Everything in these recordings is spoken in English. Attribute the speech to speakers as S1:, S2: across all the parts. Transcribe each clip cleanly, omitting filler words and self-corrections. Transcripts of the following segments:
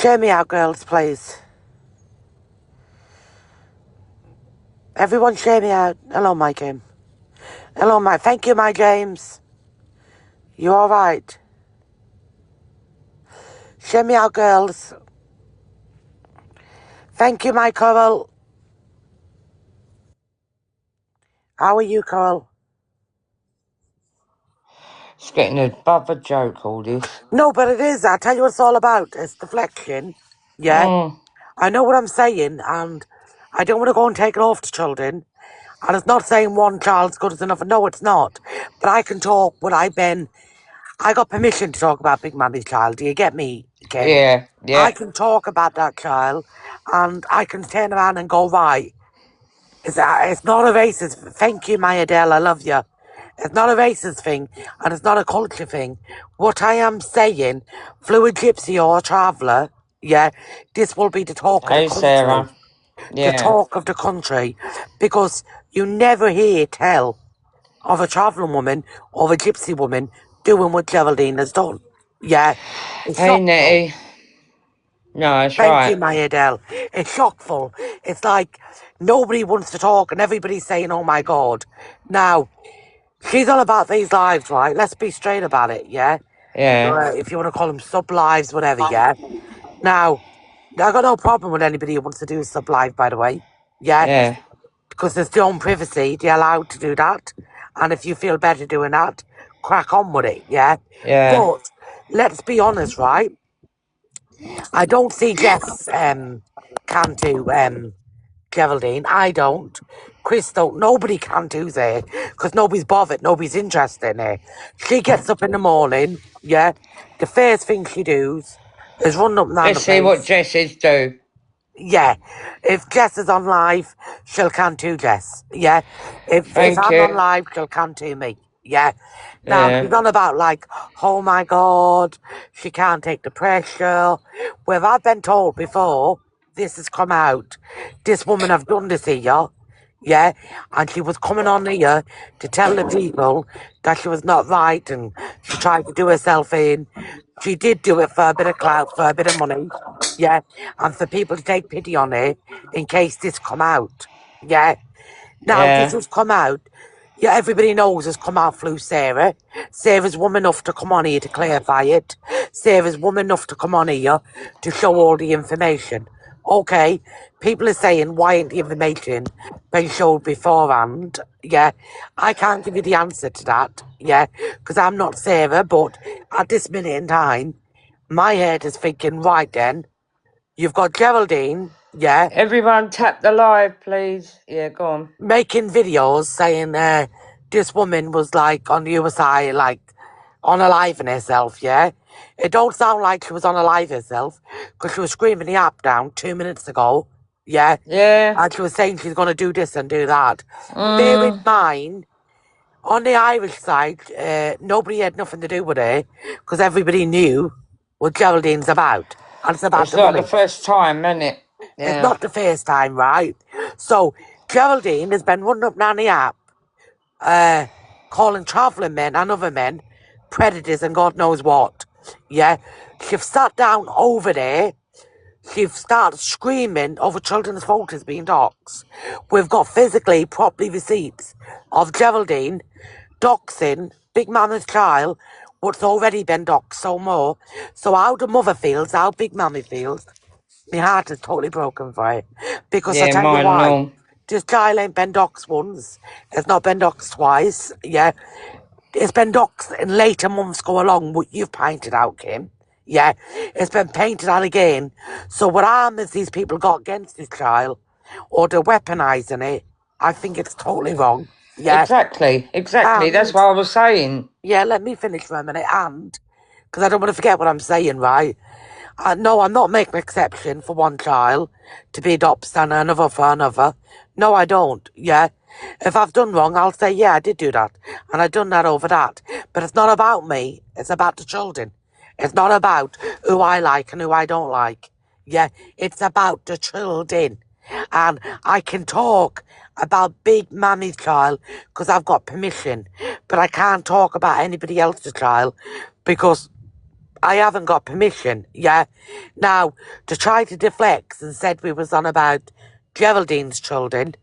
S1: Share me out, girls, please. Everyone share me out. Hello, my Kim. Hello, my... Thank you, my James. You all right? Share me out, girls. Thank you, my Coral. How are you, Coral?
S2: It's getting above a joke, all this.
S1: No, but it is. I'll tell you what it's all about. It's deflection. Yeah? I know what I'm saying, and I don't want to go and take it off to children. And it's not saying one child's good as enough. No, it's not. But I can talk when I've been... I got permission to talk about Big Mammy's child. Do you get me, Kim?
S2: Yeah.
S1: I can talk about that child, and I can turn around and go, right, it's not a racist... Thank you, my Adele, I love you. It's not a racist thing, and it's not a culture thing. What I am saying, fluid gypsy or traveller, yeah, this will be the talk of the
S2: Hey,
S1: country.
S2: Sarah.
S1: The
S2: Yeah.
S1: talk of the country, because you never hear tell of a travelling woman or a gypsy woman doing what Geraldine has done. Yeah. It's
S2: Hey,
S1: shockful.
S2: Nettie. No, that's
S1: Thank
S2: right.
S1: you, my Adele. It's shockful. It's like nobody wants to talk and everybody's saying, oh my God. Now, she's all about these lives, right? Let's be straight about it, yeah?
S2: Yeah.
S1: If you want to call them sub-lives, whatever, yeah? Now, I got no problem with anybody who wants to do a sub-live, by the way. Yeah?
S2: Yeah.
S1: Because there's their own privacy. They're allowed to do that. And if you feel better doing that, crack on with it, yeah?
S2: Yeah.
S1: But let's be honest, right? I don't see Jess can do Geraldine. I don't. Chris don't. Nobody can do there because nobody's bothered. Nobody's interested in her. She gets up in the morning, yeah. The first thing she does is run up and down the
S2: Let's see what
S1: place.
S2: Jessies do.
S1: Yeah. If Jess is on live, she'll can to Jess. Yeah. If
S2: Thank
S1: I'm
S2: you.
S1: on live, she'll can to me. Yeah. Now,
S2: Yeah.
S1: she's on about like, oh my God, she can't take the pressure. Well, I've been told before this has come out. This woman I've done this here. Yeah. And she was coming on here to tell the people that she was not right and she tried to do herself in. She did do it for a bit of clout, for a bit of money. Yeah. And for people to take pity on her in case this come out. Yeah. Now, this has come out. Yeah, everybody knows has come out through Sarah. Sarah's woman enough to come on here to clarify it. Sarah's woman enough to come on here to show all the information. Okay, people are saying, why ain't the information been showed beforehand? Yeah, I can't give you the answer to that, yeah, because I'm not Sarah, but at this minute in time, my head is thinking, right then, you've got Geraldine, yeah.
S2: Everyone tap the live, please. Yeah, go on.
S1: Making videos saying this woman was like on the other side, like unaliving herself, yeah? It don't sound like she was unalive herself because she was screaming the app down 2 minutes ago, yeah?
S2: Yeah.
S1: And she was saying she's going to do this and do that. Bear in mind, on the Irish side, nobody had nothing to do with it because everybody knew what Geraldine's about. And it's about
S2: It's
S1: the
S2: not
S1: money.
S2: the first time, is it? Yeah.
S1: It's not the first time, right? So Geraldine has been running up down the app, calling travelling men and other men predators and God knows what. Yeah, she's sat down over there. She's started screaming over children's photos being doxed. We've got physically properly receipts of Geraldine doxing Big Mama's child, what's already been doxed so more. So how the mother feels, how Big Mammy feels, my heart is totally broken for it. Because I
S2: Yeah,
S1: tell you
S2: mine
S1: why.
S2: and all.
S1: This child ain't been doxed once. It's not been doxed twice. Yeah. It's been doxed in later months go along, what you've painted out, Kim. Yeah. It's been painted out again. So what harm has these people got against this child? Or they're weaponising it. I think it's totally wrong. Yeah.
S2: Exactly. That's
S1: And,
S2: what I was saying.
S1: yeah, let me finish for a minute. And, because I don't want to forget what I'm saying, right? No, I'm not making an exception for one child to be adopted and another for another. No, I don't, yeah. If I've done wrong, I'll say, yeah, I did do that. And I've done that over that. But it's not about me. It's about the children. It's not about who I like and who I don't like. Yeah, it's about the children. And I can talk about Big Mammy's child because I've got permission. But I can't talk about anybody else's child because I haven't got permission, yeah? Now, to try to deflect and said we was on about Geraldine's children,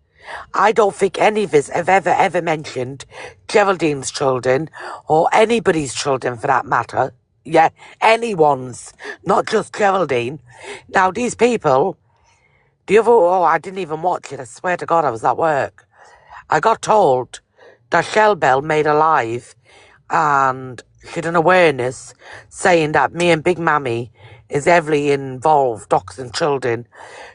S1: I don't think any of us have ever mentioned Geraldine's children or anybody's children for that matter. Yeah, anyone's, not just Geraldine. Now, these people, I didn't even watch it. I swear to God I was at work. I got told that Shell Bell made a live and she had an awareness saying that me and Big Mammy is heavily involved, doxing children.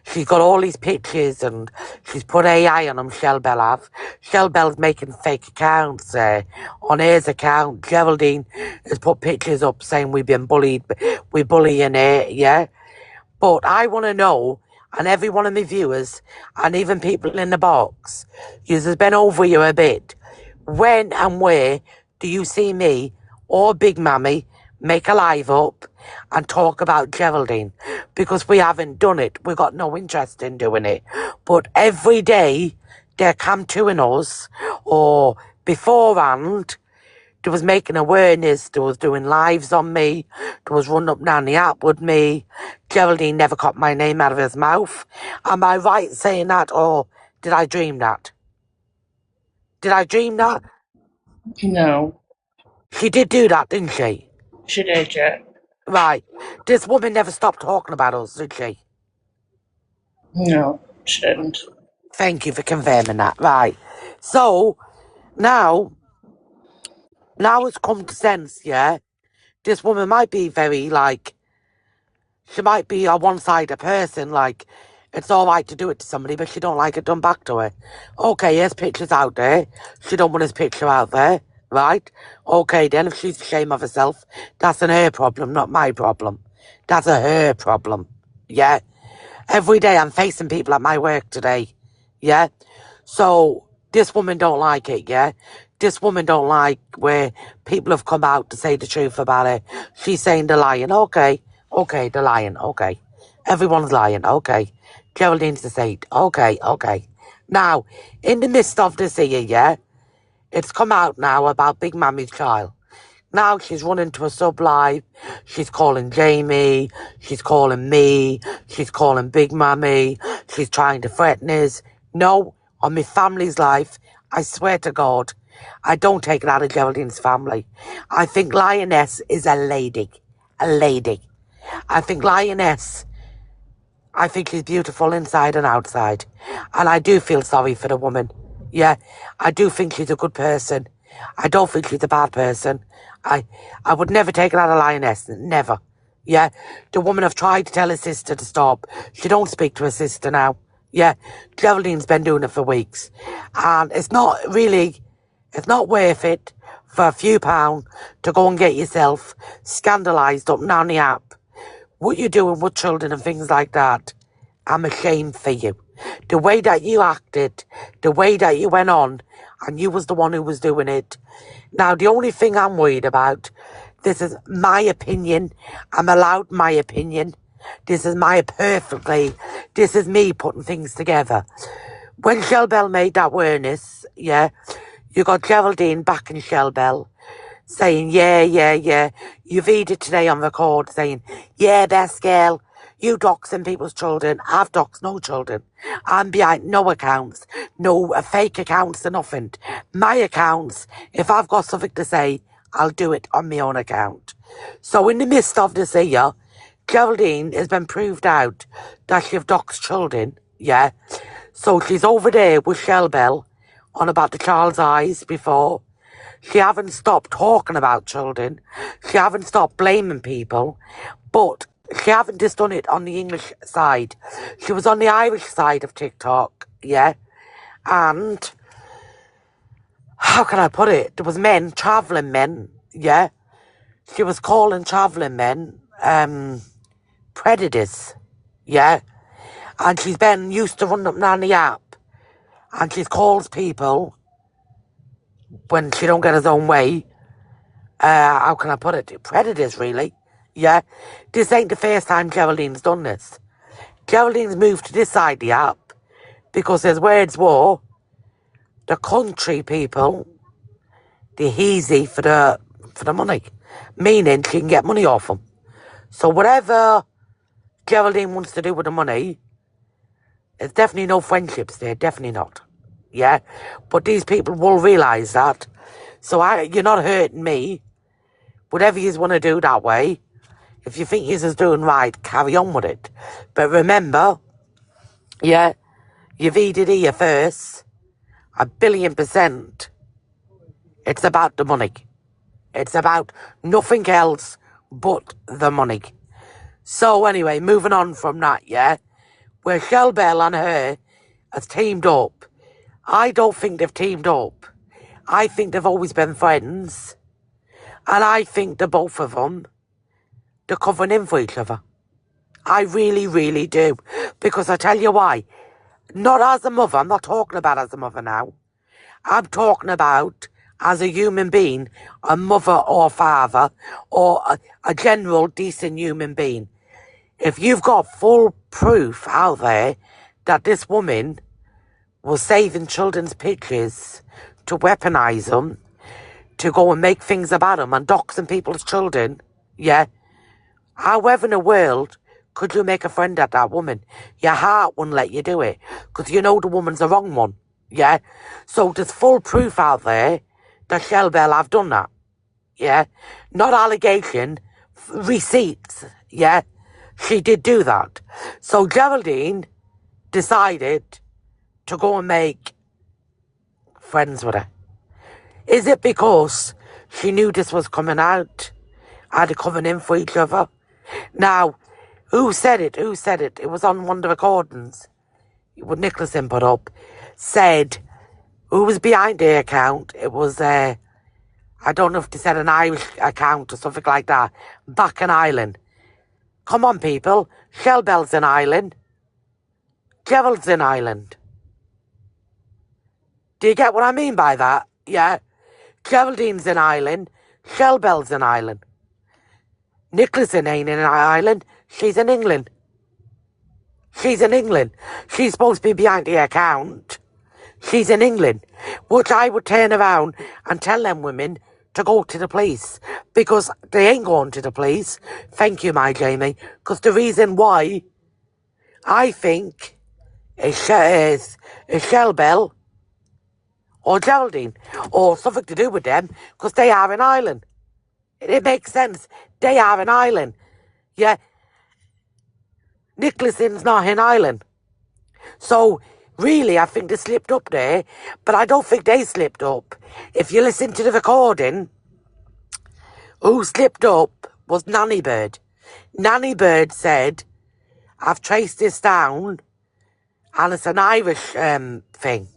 S1: She's got all these pictures and she's put AI on them, Shell Bell have. Shell Bell's making fake accounts. On hers account, Geraldine has put pictures up saying we've been bullied, we're bullying her, yeah? But I want to know, and every one of my viewers, and even people in the box, because has been over you a bit, when and where do you see me or Big Mammy make a live up and talk about Geraldine? Because we haven't done it. We've got no interest in doing it. But every day they're camping us, or beforehand, they was making awareness, they was doing lives on me, they was running up and down the app with me. Geraldine never got my name out of his mouth. Am I right saying that, or did I dream that? Did I dream that?
S3: No.
S1: She did do that, didn't she?
S3: She did, yeah.
S1: Right. This woman never stopped talking about us, did she?
S3: No, she didn't.
S1: Thank you for confirming that. Right. So, now it's come to sense, yeah? This woman might be very, she might be a one-sided person, it's all right to do it to somebody, but she don't like it done back to her. Okay, here's pictures out there. She don't want his picture out there, right? Okay, then, if she's ashamed of herself, that's her problem, not my problem. That's her problem, yeah? Every day I'm facing people at my work today, yeah? So, this woman don't like it, yeah? This woman don't like where people have come out to say the truth about her. She's saying they're lying, okay, they're lying, okay. Everyone's lying, okay. Geraldine's the saint, okay. Now, in the midst of this here, yeah, it's come out now about Big Mammy's child. Now she's running to a sub-live, she's calling Jamie, she's calling me, she's calling Big Mammy, she's trying to threaten us. No, on my family's life, I swear to God, I don't take it out of Geraldine's family. I think Lioness is a lady. I think Lioness, I think she's beautiful inside and outside. And I do feel sorry for the woman. Yeah, I do think she's a good person. I don't think she's a bad person. I would never take her out of Lioness. Never. Yeah, the woman have tried to tell her sister to stop. She don't speak to her sister now. Yeah, Geraldine's been doing it for weeks. And it's not worth it for a few pounds to go and get yourself scandalised up and down the app. What you're doing with children and things like that, I'm ashamed for you. The way that you acted, the way that you went on, and you was the one who was doing it. Now, the only thing I'm worried about, this is my opinion. I'm allowed my opinion. This is me putting things together. When Shell Bell made that awareness, yeah, you got Geraldine back in Shell Bell saying, yeah. You've heard it today on record saying, yeah, best girl, you doxing people's children. I've doxed no children. I'm behind no accounts, no fake accounts or nothing. My accounts, if I've got something to say, I'll do it on my own account. So in the midst of this year, Geraldine has been proved out that she've doxed children, yeah? So she's over there with Shell Bell on about the child's eyes before. She haven't stopped talking about children. She haven't stopped blaming people. But she haven't just done it on the English side. She was on the Irish side of TikTok, yeah? And how can I put it? There was travelling men, yeah? She was calling travelling men predators, yeah? And she's been used to running up and down the app. And she calls people when she don't get his own way. How can I put it? Predators, really. Yeah. This ain't the first time Geraldine's done this. Geraldine's moved to this side of the app because his words were, the country people, they're easy for the money. Meaning she can get money off them. So whatever Geraldine wants to do with the money, there's definitely no friendships there, definitely not. Yeah? But these people will realise that. So you're not hurting me. Whatever you want to do that way, if you think you're doing right, carry on with it. But remember, yeah, you've eaten here first, 1,000,000,000%. It's about the money. It's about nothing else but the money. So anyway, moving on from that, yeah, where Shell Bell and her has teamed up, I don't think they've teamed up. I think they've always been friends. And I think the both of them, they're covering in for each other. I really, really do. Because I tell you why. Not as a mother, I'm not talking about as a mother now. I'm talking about as a human being, a mother or father, or a general decent human being. If you've got full proof out there that this woman was saving children's pictures to weaponize them, to go and make things about them and doxing people's children, yeah, however in the world could you make a friend at that woman? Your heart wouldn't let you do it because you know the woman's the wrong one, yeah? So there's full proof out there that Shell Bell have done that, yeah? Not allegation, receipts, yeah? She did do that. So Geraldine decided to go and make friends with her. Is it because she knew this was coming out? Are they coming in for each other? Now, who said it? Who said it? It was on one of the recordings. What Nicholson put up. Said, who was behind the account? It was, I don't know if they said an Irish account or something like that. Back in Ireland. Come on, people. Shell Bell's in Ireland. Gerald's in Ireland. Do you get what I mean by that? Yeah. Geraldine's in Ireland. Shell Bell's in Ireland. Nicholson ain't in Ireland. She's in England. She's in England. She's supposed to be behind the account. She's in England. Which I would turn around and tell them women to go to the police. Because they ain't going to the police. Thank you, my Jamie. Because the reason why I think is Shell Bell or Geraldine or something to do with them because they are in Ireland. It makes sense. They are in Ireland. Yeah. Nicholson's not in Ireland. So, really, I think they slipped up there. But I don't think they slipped up. If you listen to the recording, who slipped up was Nanny Bird. Nanny Bird said, I've traced this down and it's an Irish thing.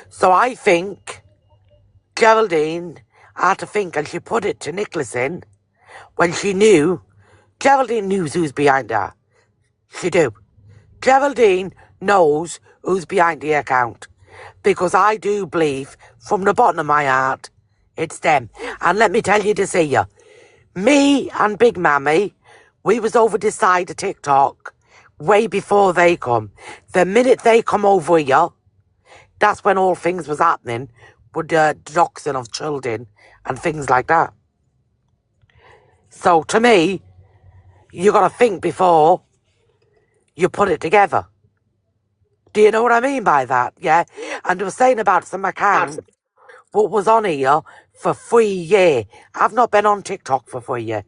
S1: So I think Geraldine had to think, and she put it to Nicholson when she knew. Geraldine knew who's behind her. She do. Geraldine knows who's behind the account. Because I do believe, from the bottom of my heart, it's them. And let me tell you this here. Me and Big Mammy, we was over this side of TikTok way before they come. The minute they come over here, that's when all things was happening with the doxing of children and things like that. So to me, you got to think before you put it together. Do you know what I mean by that? Yeah? And they were saying about some account what was on here for 3 years. I've not been on TikTok for 3 years.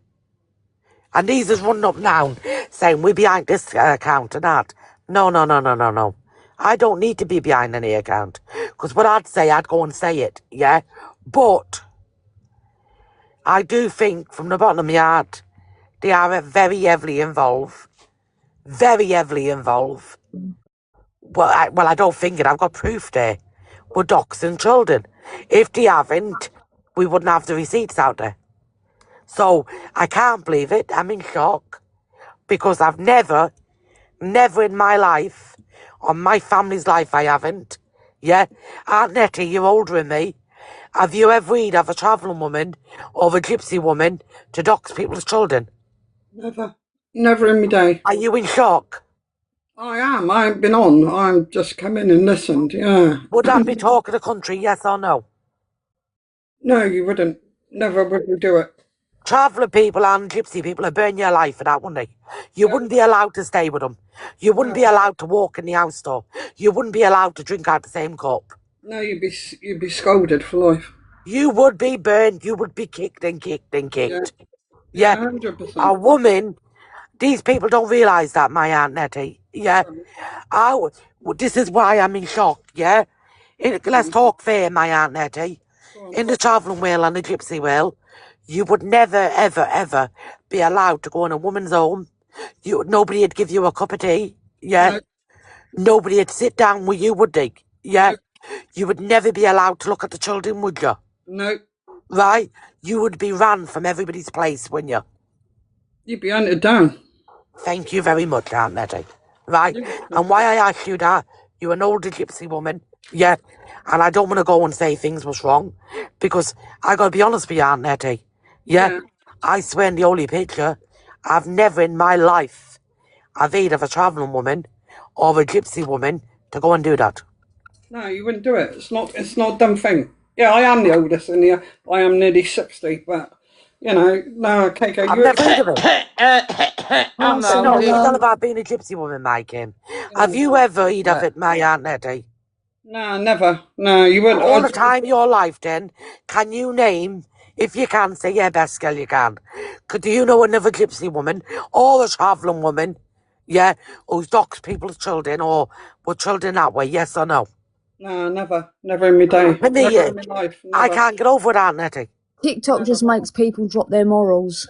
S1: And these is running up now saying we're behind this account and that. No. I don't need to be behind any account. Because what I'd say, I'd go and say it. Yeah? But I do think from the bottom of my heart, they are very heavily involved. Very heavily involved. Well, I don't think it. I've got proof there. We're doxing children. If they haven't, we wouldn't have the receipts out there. So I can't believe it. I'm in shock. Because I've never in my life, on my family's life I haven't. Yeah? Aunt Nettie, you're older than me. Have you ever heard of a travelling woman or a gypsy woman to dox people's children?
S4: Never. Never in my day.
S1: Are you in shock?
S4: I am. I ain't been on. I'm just come in and listened, yeah.
S1: Would that be talk of the country, yes or no?
S4: No, you wouldn't. Never would we do it.
S1: traveller people and gypsy people would burn your life for that, wouldn't they? You wouldn't be allowed to stay with them. You wouldn't be allowed to walk in the house door. You wouldn't be allowed to drink out the same cup.
S4: No, you'd be scolded for life.
S1: You would be burned. You would be kicked and kicked and kicked.
S4: Yeah,
S1: Yeah.
S4: 100%.
S1: A woman, these people don't realise that, my Aunt Nettie. Yeah. This is why I'm in shock, yeah? Let's talk fair, my Aunt Nettie. In the travelling wheel and the gypsy wheel, you would never, ever, ever be allowed to go in a woman's home. Nobody would give you a cup of tea, yeah? Nobody would sit down with you, would they? Yeah? You would never be allowed to look at the children, would you?
S4: No.
S1: Right? You would be ran from everybody's place, wouldn't you?
S4: You'd be hunted down.
S1: Thank you very much, Aunt Nettie. Right? And why I asked you that, you're an older gypsy woman, yeah? And I don't want to go and say things was wrong, because I got to be honest with you, Aunt Nettie. Yeah? I swear in the holy picture, I've never in my life have heard of a travelling woman or a gypsy woman to go and do that.
S4: No, you wouldn't do it. It's not a dumb thing. Yeah, I am the oldest in here. I am nearly 60, but, you know, no, KK,
S1: I've never heard of it.
S2: I'm
S1: No,
S2: not.
S1: it's not about being a gypsy woman, my Kim. Have you ever heard of it, my Aunt Nettie?
S4: No, never. No, you wouldn't.
S1: All the time of your life, then, can you name, if you can, say, yeah, best girl, you can. Do you know another gypsy woman or a travelling woman, yeah, who's docks people's children or were children that way, yes or no?
S4: No, never. Never in my day.
S1: For me,
S4: Never in my life.
S1: I
S4: Never.
S1: can't get over it, Aunt Nettie.
S5: TikTok just makes people drop their morals.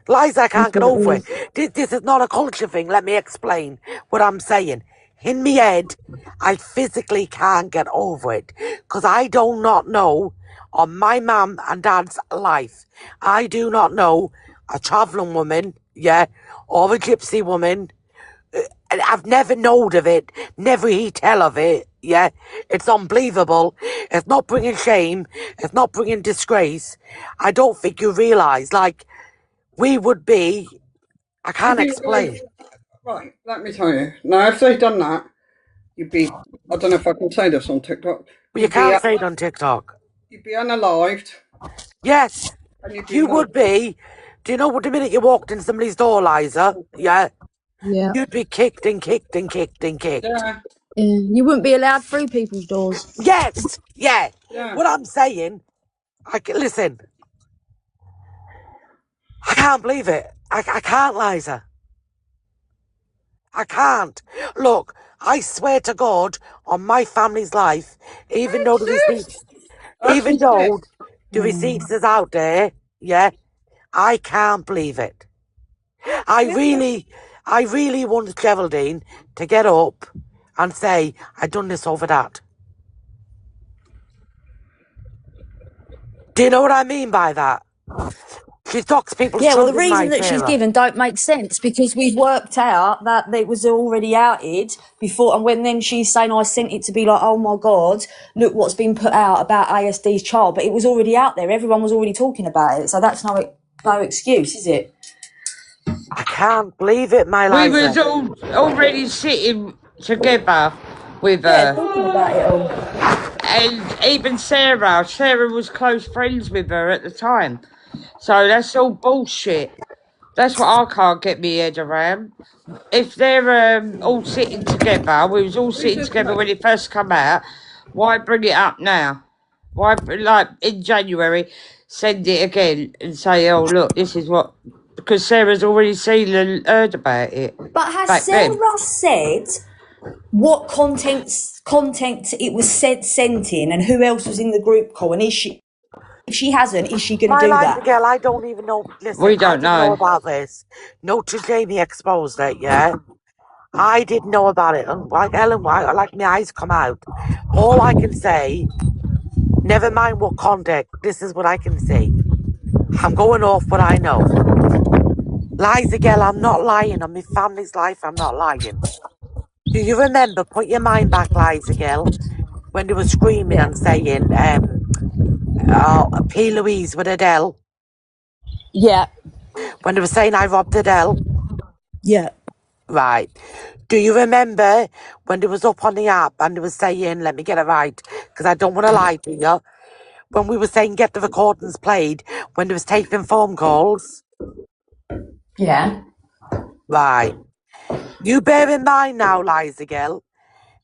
S1: Lies, I can't get
S5: That's what
S1: over
S5: it
S1: it. This is not a culture thing. Let me explain what I'm saying. In me head, I physically can't get over it because I do not know on my mum and dad's life. I do not know a travelling woman, yeah, or a gypsy woman. I've never known of it, never heard tell of it, yeah. It's unbelievable. It's not bringing shame. It's not bringing disgrace. I don't think you realise, like, we would be, I can't explain.
S4: Right, let me tell you. Now, if they'd done that, you'd be, I don't know if I can say this on TikTok.
S1: Well, you can't say it on TikTok.
S4: You'd be unalived.
S1: Yes,
S4: And you'd be
S1: you would be. Do you know what the minute you walked in somebody's door, Liza? Yeah.
S5: Yeah.
S1: You'd be kicked and kicked and kicked and kicked.
S4: Yeah.
S5: You wouldn't be allowed through people's doors.
S1: Yes, yeah.
S4: Yeah.
S1: What I'm saying, listen, I can't believe it. I can't, Liza. I can't. Look, I swear to God, on my family's life, even though the receipts, the receipts is out there, yeah, I can't believe it. I really want Geraldine to get up and say, I done this over that. Do you know what I mean by that? She talks people's
S5: Yeah, well, the
S1: children,
S5: reason that she's given don't make sense because we've worked out that it was already outed before, and when then she's saying, I sent it to be like, oh my God, look what's been put out about ASD's child, but it was already out there. Everyone was already talking about it, so that's no excuse, is it?
S1: I can't believe it, my
S2: We
S1: Liza.
S2: was already sitting together with
S5: Yeah,
S2: her.
S5: talking about it all.
S2: And even Sarah was close friends with her at the time. So that's all bullshit. That's what I can't get my head around. If they're all sitting together, we was all sitting together when it first come out, why bring it up now? Why, like, in January, send it again and say, oh, look, this is what... Because Sarah's already seen and heard about it.
S5: But has
S2: back
S5: Sarah
S2: then.
S5: said what content it was sent in and who else was in the group call? And if she hasn't, is she going to do
S1: My Liza
S5: that?
S1: girl, I don't even know. Listen,
S2: We don't
S1: I didn't know
S2: know.
S1: about this. No, till Jamie exposed it, yeah? I didn't know about it. And like Ellen White, like my eyes come out. All I can say, never mind what context, this is what I can see. I'm going off what I know. Liza girl, I'm not lying. On my family's life, I'm not lying. Do you remember, put your mind back, Liza girl, when they were screaming and saying, P. Louise with Adele?
S5: Yeah.
S1: When they were saying I robbed Adele?
S5: Yeah.
S1: Right. Do you remember when they was up on the app and they was saying, let me get it right, because I don't want to lie to you, when we were saying get the recordings played when they was taking phone calls?
S5: Yeah.
S1: Right. You bear in mind now, Liza Gill,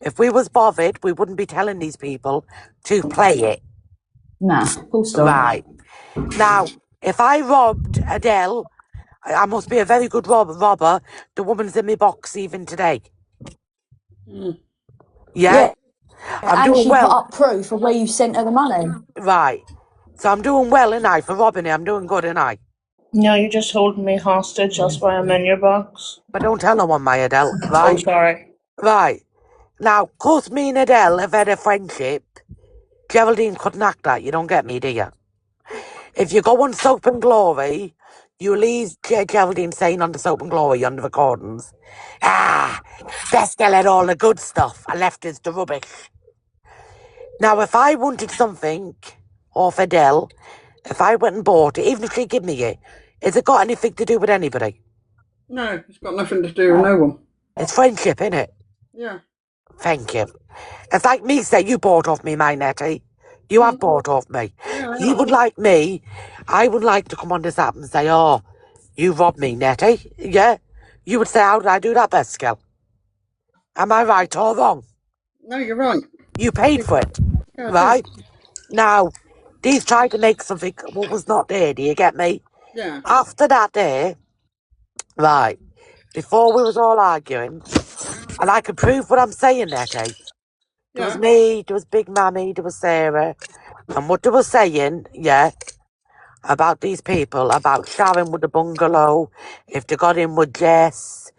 S1: if we was bothered, we wouldn't be telling these people to play it.
S5: Nah, of course not.
S1: Right. Now, if I robbed Adele, I must be a very good robber. The woman's in my box even today.
S4: Mm.
S1: Yeah? I'm
S5: And
S1: doing
S5: she
S1: well.
S5: put up proof of where you sent her the money.
S1: Right. So I'm doing well, ain't I? For robbing it, I'm doing good, ain't I?
S3: No, you're just holding me hostage. That's why I'm in your box.
S1: But don't tell no one, my Adele.
S3: Oh,
S1: Right?
S3: sorry.
S1: Right. Now, 'cause me and Adele have had a friendship, Geraldine couldn't act that. You don't get me, do you? If you go on Soap and Glory, you leave Geraldine saying on the Soap and Glory on the recordings, Bestial had all the good stuff. I left us the rubbish. Now, if I wanted something off Adele, if I went and bought it, even if she give me it, has it got anything to do with anybody?
S4: No, it's got nothing to do with no one.
S1: It's friendship, innit?
S4: Yeah.
S1: Thank you. It's like me say you bought off me, my Nettie. You have bought off me.
S4: Yeah,
S1: You would like me, I would like to come on this app and say, oh, you robbed me, Nettie. Yeah? You would say, how did I do that, Bestial? Am I right or wrong?
S4: No, you're right.
S1: You paid for it,
S4: Yeah, I
S1: right?
S4: did.
S1: Now, these tried to make something what was not there, do you get me?
S4: Yeah.
S1: After that day, right, before we was all arguing, and I can prove what I'm saying, Nettie. There was
S4: Yeah.
S1: me, there was Big Mammy, there was Sarah, and what they were saying, yeah, about these people, about Sharon with the bungalow, if they got in with Jess,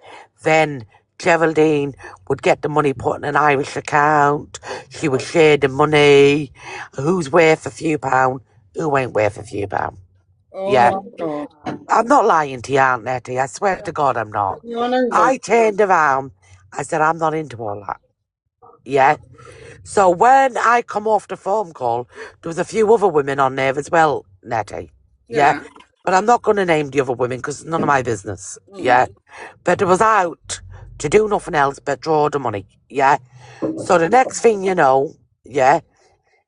S1: then Geraldine would get the money put in an Irish account, she would share the money, who's worth a few pound, who ain't worth a few pound.
S4: Oh
S1: Yeah,
S4: my God.
S1: I'm not lying to you, Aunt Nettie, I swear to God I'm not.
S4: Yeah, I know
S1: I
S4: that.
S1: turned around, I said, I'm not into all that. Yeah. So when I come off the phone call, there was a few other women on there as well, Nettie. Yeah.
S4: Yeah.
S1: But I'm not going to name the other women because it's none of my business.
S4: Mm.
S1: Yeah. But it was out to do nothing else but draw the money. Yeah. So the next thing you know, yeah,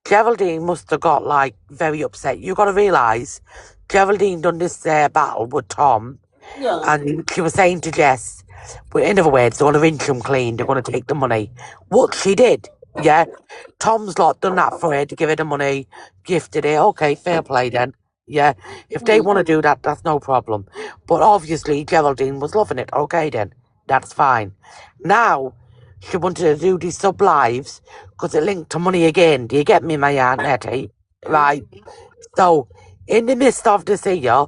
S1: Geraldine must have got like very upset. You got to realise, Geraldine done this battle with Tom,
S4: Yeah.
S1: and she was saying to Jess, well, in other words, they want to rinse them clean, they're going to take the money. What she did, yeah, Tom's lot done that for her to give her the money, gifted it. Okay, fair play then. Yeah, if they want to do that, that's no problem. But obviously, Geraldine was loving it. Okay, then, that's fine. Now, she wanted to do these sub lives because it linked to money again. Do you get me, my Aunt Nettie? Right. So, in the midst of this year,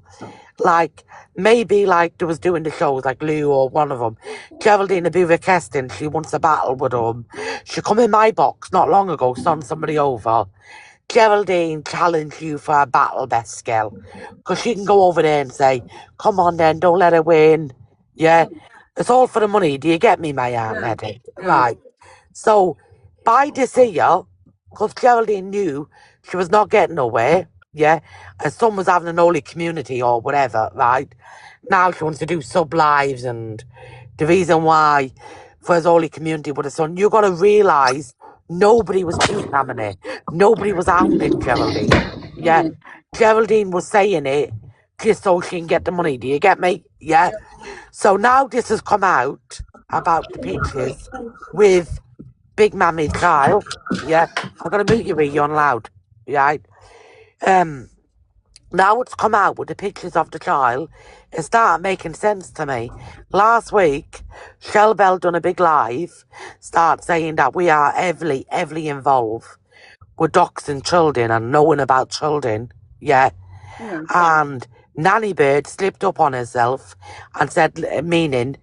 S1: like, maybe like they was doing the shows like Lou or one of them, Geraldine would be requesting she wants a battle with them. She come in my box not long ago, sent somebody over. Geraldine challenged you for a battle, best girl. Because she can go over there and say, come on then, don't let her win. Yeah. It's all for the money. Do you get me, my Aunt Nettie? Right. So, by this year, because Geraldine knew she was not getting nowhere, yeah, and some was having an holy community or whatever, right? Now she wants to do sub lives, and the reason why for his holy community with her son, you got to realise nobody was having it. Nobody was hounding Geraldine. Yeah, Geraldine was saying it just so she can get the money. Do you get me? Yeah. So now this has come out about the pictures with Big Mammy's child. Yeah, I'm gonna mute you, you're on loud. Right. Now it's come out with the pictures of the child, it started making sense to me. Last week, Shell Bell done a big live, start saying that we are heavily, heavily involved with doxing children and knowing about children. Yeah.
S4: Yeah.
S1: And Nanny Bird slipped up on herself and said, meaning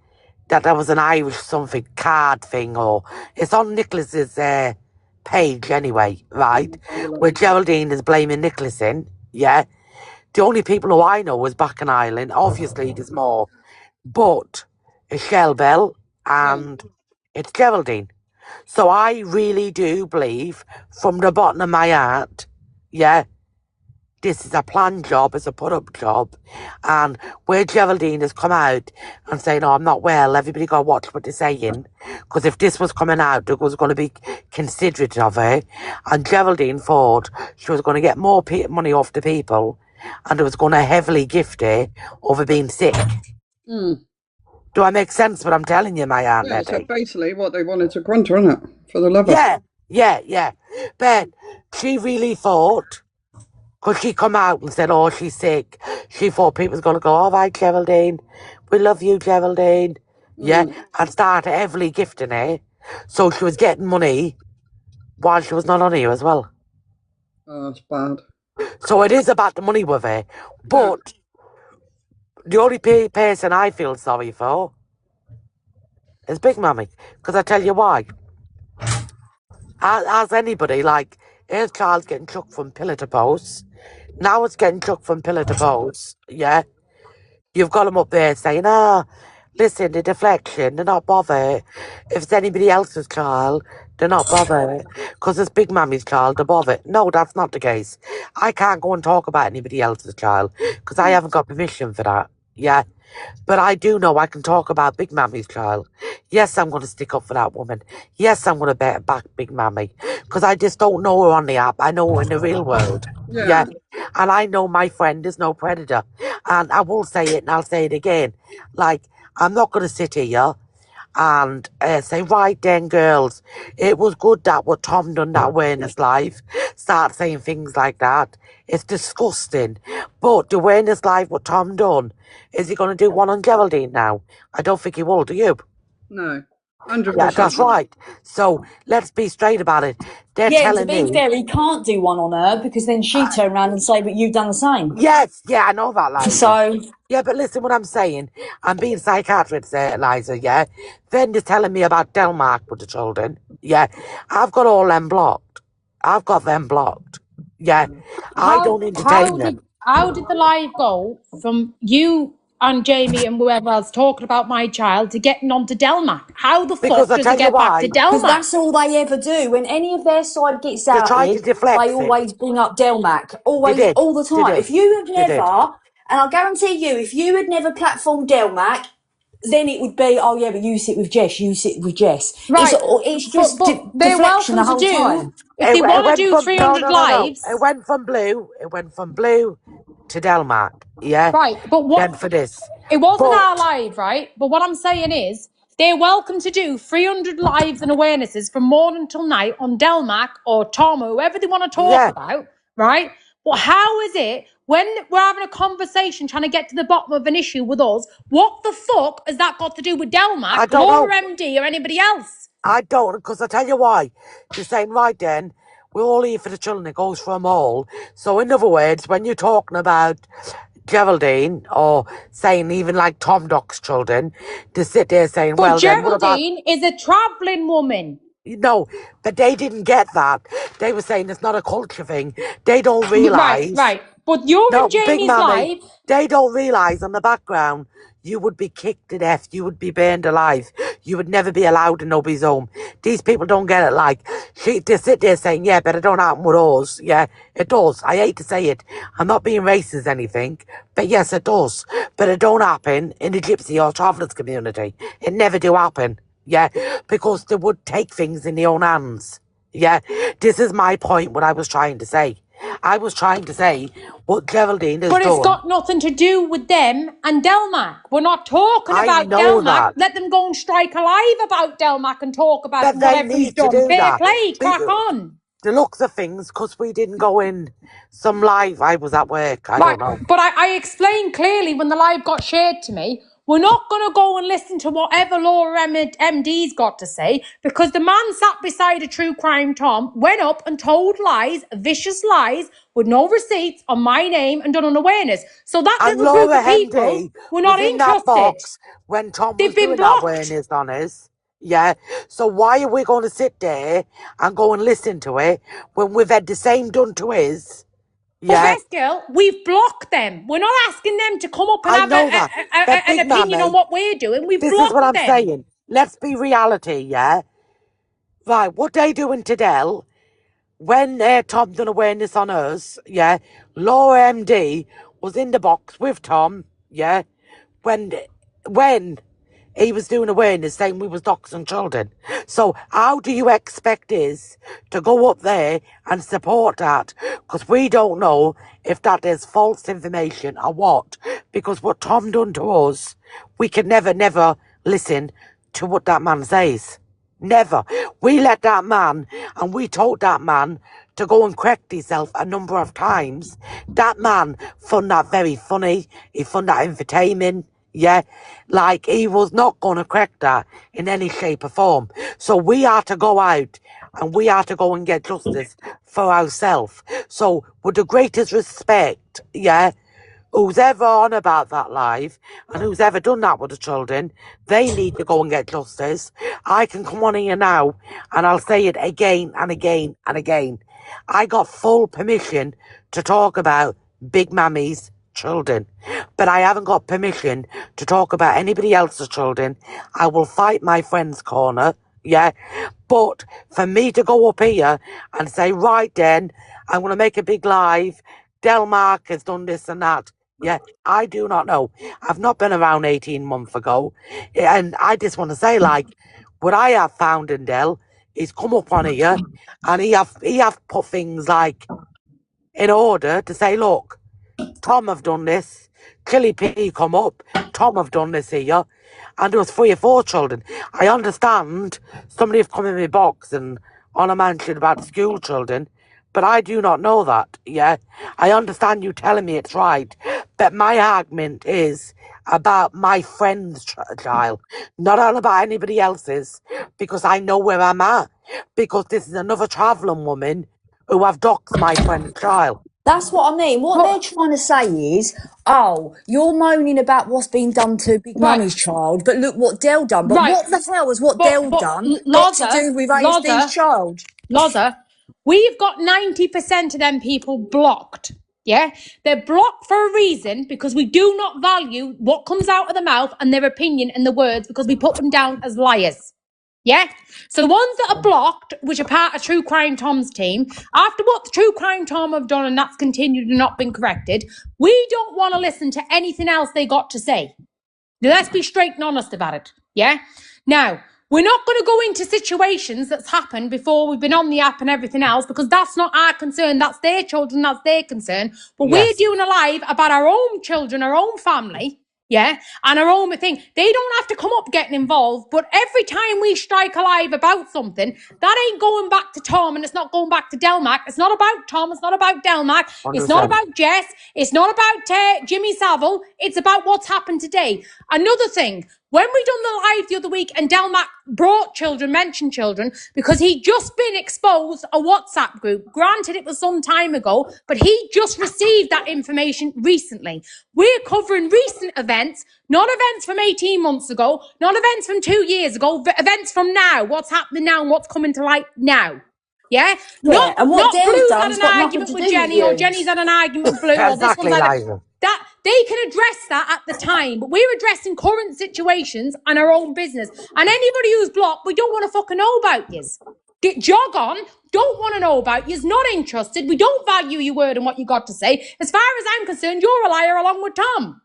S1: that there was an Irish something card thing, or it's on Nicholas's page anyway, right? Where Geraldine is blaming Nicholas in, yeah. The only people who I know was back in Ireland. Obviously, there's more, but it's Shell Bell and it's Geraldine. So I really do believe, from the bottom of my heart, yeah, this is a planned job, it's a put-up job, and where Geraldine has come out and saying, "Oh, I'm not well, everybody got to watch what they're saying," because if this was coming out, it was going to be considerate of her, and Geraldine thought she was going to get more money off the people, and it was going to heavily gift her over being sick. Do I make sense what I'm telling you, my Aunt
S4: Yeah, so
S1: Nettie?
S4: basically what they wanted to grunt her, isn't it? For the lover.
S1: Yeah. But she really thought, because she come out and said, "Oh, she's sick," she thought people was going to go, "All right, Geraldine, we love you, Geraldine." Yeah, and start heavily gifting her. So she was getting money while she was not on here as well.
S4: Oh, that's bad.
S1: So it is about the money with her. But the only person I feel sorry for is Big Mummy. Because I tell you why. As anybody, like, his child's getting chucked from pillar to post. Now it's getting chucked from pillar to post. Yeah. You've got them up there saying, listen, the deflection, they're not bothered. If it's anybody else's child, they're not bothered. Because it's Big Mammy's child, they're bothered. No, that's not the case. I can't go and talk about anybody else's child because I haven't got permission for that. Yeah. But I do know I can talk about Big Mammy's child. Yes, I'm going to stick up for that woman. Yes, I'm going to back Big Mammy. Because I just don't know her on the app. I know her in the real world. Yeah. And I know my friend is no predator. And I will say it and I'll say it again. Like, I'm not going to sit here and say, "Right then, girls, it was good that what Tom done that awareness live." Start saying things like that. It's disgusting. But the awareness live what Tom done, is he going to do one on Geraldine now? I don't think he will, do you?
S4: No. 100%.
S1: Yeah, that's right. So let's be straight about it. They're
S5: Yeah, and to
S1: telling
S5: be
S1: me.
S5: fair, he can't do one on her because then she turn around and say, "But you've done the same."
S1: Yes, yeah, I know that, Liza.
S5: So
S1: Yeah, but listen what I'm saying. I'm being psychiatrist there, Liza, yeah? Then they're telling me about Delmark with the children. Yeah. I've got all them blocked. I've got them blocked. Yeah. I don't entertain them.
S6: How did the live go from you and Jamie and whoever else talking about my child to getting on to Delmac? How the
S1: Because
S6: fuck
S1: I
S6: does
S1: tell
S6: it
S1: you
S6: get back
S1: why.
S6: to
S5: because
S6: Delmac?
S5: that's all they ever do. When any of their side gets
S1: They tried to
S5: outed,
S1: deflect
S5: they
S1: it.
S5: always bring up Delmac. Always,
S1: They did.
S5: all the
S1: They
S5: time.
S1: did.
S5: If you had
S1: They did.
S5: never, and I guarantee you, if you had never platformed Delmac, then it would be, "Oh yeah, but you sit with Jess, you sit with Jess."
S6: Right.
S5: It's just
S6: But they're
S5: deflection the
S6: welcome to
S5: whole
S6: do
S5: time.
S6: if they want to do
S1: from
S6: 300
S1: no.
S6: lives.
S1: It went from blue to Delmark. Yeah.
S6: Right, but
S1: Then
S6: what
S1: for this.
S6: it wasn't
S1: But
S6: our live, right? But what I'm saying is they're welcome to do 300 lives and awarenesses from morning till night on Delmac or Tom or whoever they want to talk
S1: yeah,
S6: about, right? But how is it when we're having a conversation trying to get to the bottom of an issue with us, what the fuck has that got to do with
S1: I
S6: Delmac,
S1: don't
S6: Laura
S1: know.
S6: MD or anybody else?
S1: I don't, because I tell you why. They're saying, "Right then, we're all here for the children. It goes for them all." So in other words, when you're talking about Geraldine or saying even like Tom Doc's children, to sit there saying,
S6: But
S1: "Well then, what about..."
S6: Geraldine is a travelling woman.
S1: No, but they didn't get that. They were saying it's not a culture thing. They don't realise.
S6: Right. But you're
S1: No,
S6: in
S1: Big
S6: Jamie's
S1: Mammy,
S6: live.
S1: they don't realise on the background you would be kicked to death. You would be burned alive. You would never be allowed in nobody's home. These people don't get it. Like, they sit there saying, "Yeah, but it don't happen with us." Yeah, it does. I hate to say it. I'm not being racist or anything, but yes, it does. But it don't happen in the gypsy or travellers community. It never do happen. Yeah, because they would take things in their own hands. Yeah, this is my point, what I was trying to say. I was trying to say what Geraldine has
S6: But it's
S1: done.
S6: got nothing to do with them and Delmac. We're not talking
S1: I
S6: about
S1: know
S6: Delmac.
S1: that.
S6: Let them go and strike a live about Delmac and talk about
S1: But they
S6: whatever he's
S1: need to
S6: done.
S1: do
S6: Fair
S1: that.
S6: play, crack on.
S1: The looks of things, because we didn't go in some live. I was at work. I don't know.
S6: But I explained clearly when the live got shared to me, we're not going to go and listen to whatever Laura MD's got to say, because the man sat beside a true crime Tom, went up and told lies, vicious lies, with no receipts on my name and done an awareness. So that
S1: And
S6: little group
S1: Laura
S6: of people
S1: Hendy
S6: were not
S1: was in that
S6: interested.
S1: box when Tom
S6: They've
S1: was
S6: been
S1: doing
S6: blocked.
S1: that awareness on us. Yeah. So why are we going to sit there and go and listen to it when we've had the same done to us?
S6: But
S1: Yeah.
S6: best girl, we've blocked them. We're not asking them to come up and
S1: I
S6: have
S1: know that. But
S6: an
S1: Big
S6: opinion
S1: Mammy,
S6: on what we're doing. We've
S1: this
S6: blocked
S1: is what I'm
S6: them.
S1: saying. Let's be reality, yeah? Right, what they doing to Del, when Tom done awareness on us, yeah, Laura MD was in the box with Tom, yeah, when he was doing awareness saying we was doxing children. So how do you expect us to go up there and support that? Because we don't know if that is false information or what. Because what Tom done to us, we can never listen to what that man says. Never. We let that man, and we told that man to go and correct himself a number of times. That man found that very funny. He found that entertaining. Yeah, like he was not going to correct that in any shape or form. So we are to go out and we are to go and get justice for ourselves. So with the greatest respect, yeah, who's ever on about that live and who's ever done that with the children, they need to go and get justice. I can come on here now and I'll say it again and again and again. I got full permission to talk about Big Mammy's children, but I haven't got permission to talk about anybody else's children. I will fight my friend's corner, yeah, but for me to go up here and say, right then, I'm going to make a big live, Delmark has done this and that, yeah, I do not know. I've not been around 18 months ago, and I just want to say, like, what I have found in Del is come up on here and he have put things like in order to say, look, Tom have done this, Chili P come up, Tom have done this here, and there was 3 or 4 children. I understand somebody have come in my box and on a mention about school children, but I do not know that, yeah? I understand you telling me it's right, but my argument is about my friend's child, not all about anybody else's, because I know where I'm at, because this is another travelling woman who have doxed my friend's child.
S5: That's what I mean. What they're trying to say is, oh, you're moaning about what's been done to Big Mummy's child, but look what Del done. But what the hell has what Del done got to do with ASD's child?
S6: Loza, we've got 90% of them people blocked. Yeah, they're blocked for a reason, because we do not value what comes out of the mouth and their opinion and the words, because we put them down as liars. Yeah, so the ones that are blocked, which are part of True Crime Tom's team, after what the True Crime Tom have done and that's continued and not been corrected, we don't want to listen to anything else they got to say. Now, let's be straight and honest about it. Yeah. Now, we're not going to go into situations that's happened before we've been on the app and everything else, because that's not our concern. That's their children. That's their concern. But we're doing a live about our own children, our own family. Yeah, and our own thing. They don't have to come up getting involved, but every time we strike a live about something, that ain't going back to Tom and it's not going back to Delmark. It's not about Tom. It's not about Delmark.
S1: 100%.
S6: It's not about Jess. It's not about Jimmy Savile. It's about what's happened today. Another thing, when we done the live the other week and Delmark brought children, mentioned children, because he'd just been exposed a WhatsApp group. Granted, it was some time ago, but he just received that information recently. We're covering recent events, not events from 18 months ago, not events from 2 years ago, but events from now, what's happening now and what's coming to light now. Yeah?
S5: Yeah, and what
S6: not
S5: Del's
S6: Blue's
S5: done
S6: had
S5: has
S6: an
S5: got nothing
S6: argument
S5: to
S6: with
S5: do
S6: Jenny,
S5: with
S6: or
S5: you.
S6: Jenny's had an argument with Blue, or this
S1: Exactly,
S6: one's had
S1: Liza.
S6: that they can address that at the time, but we're addressing current situations and our own business. And anybody who's blocked, we don't want to fucking know about yous. Jog on, don't want to know about yous, not interested. We don't value your word and what you got to say. As far as I'm concerned, you're a liar along with Tom.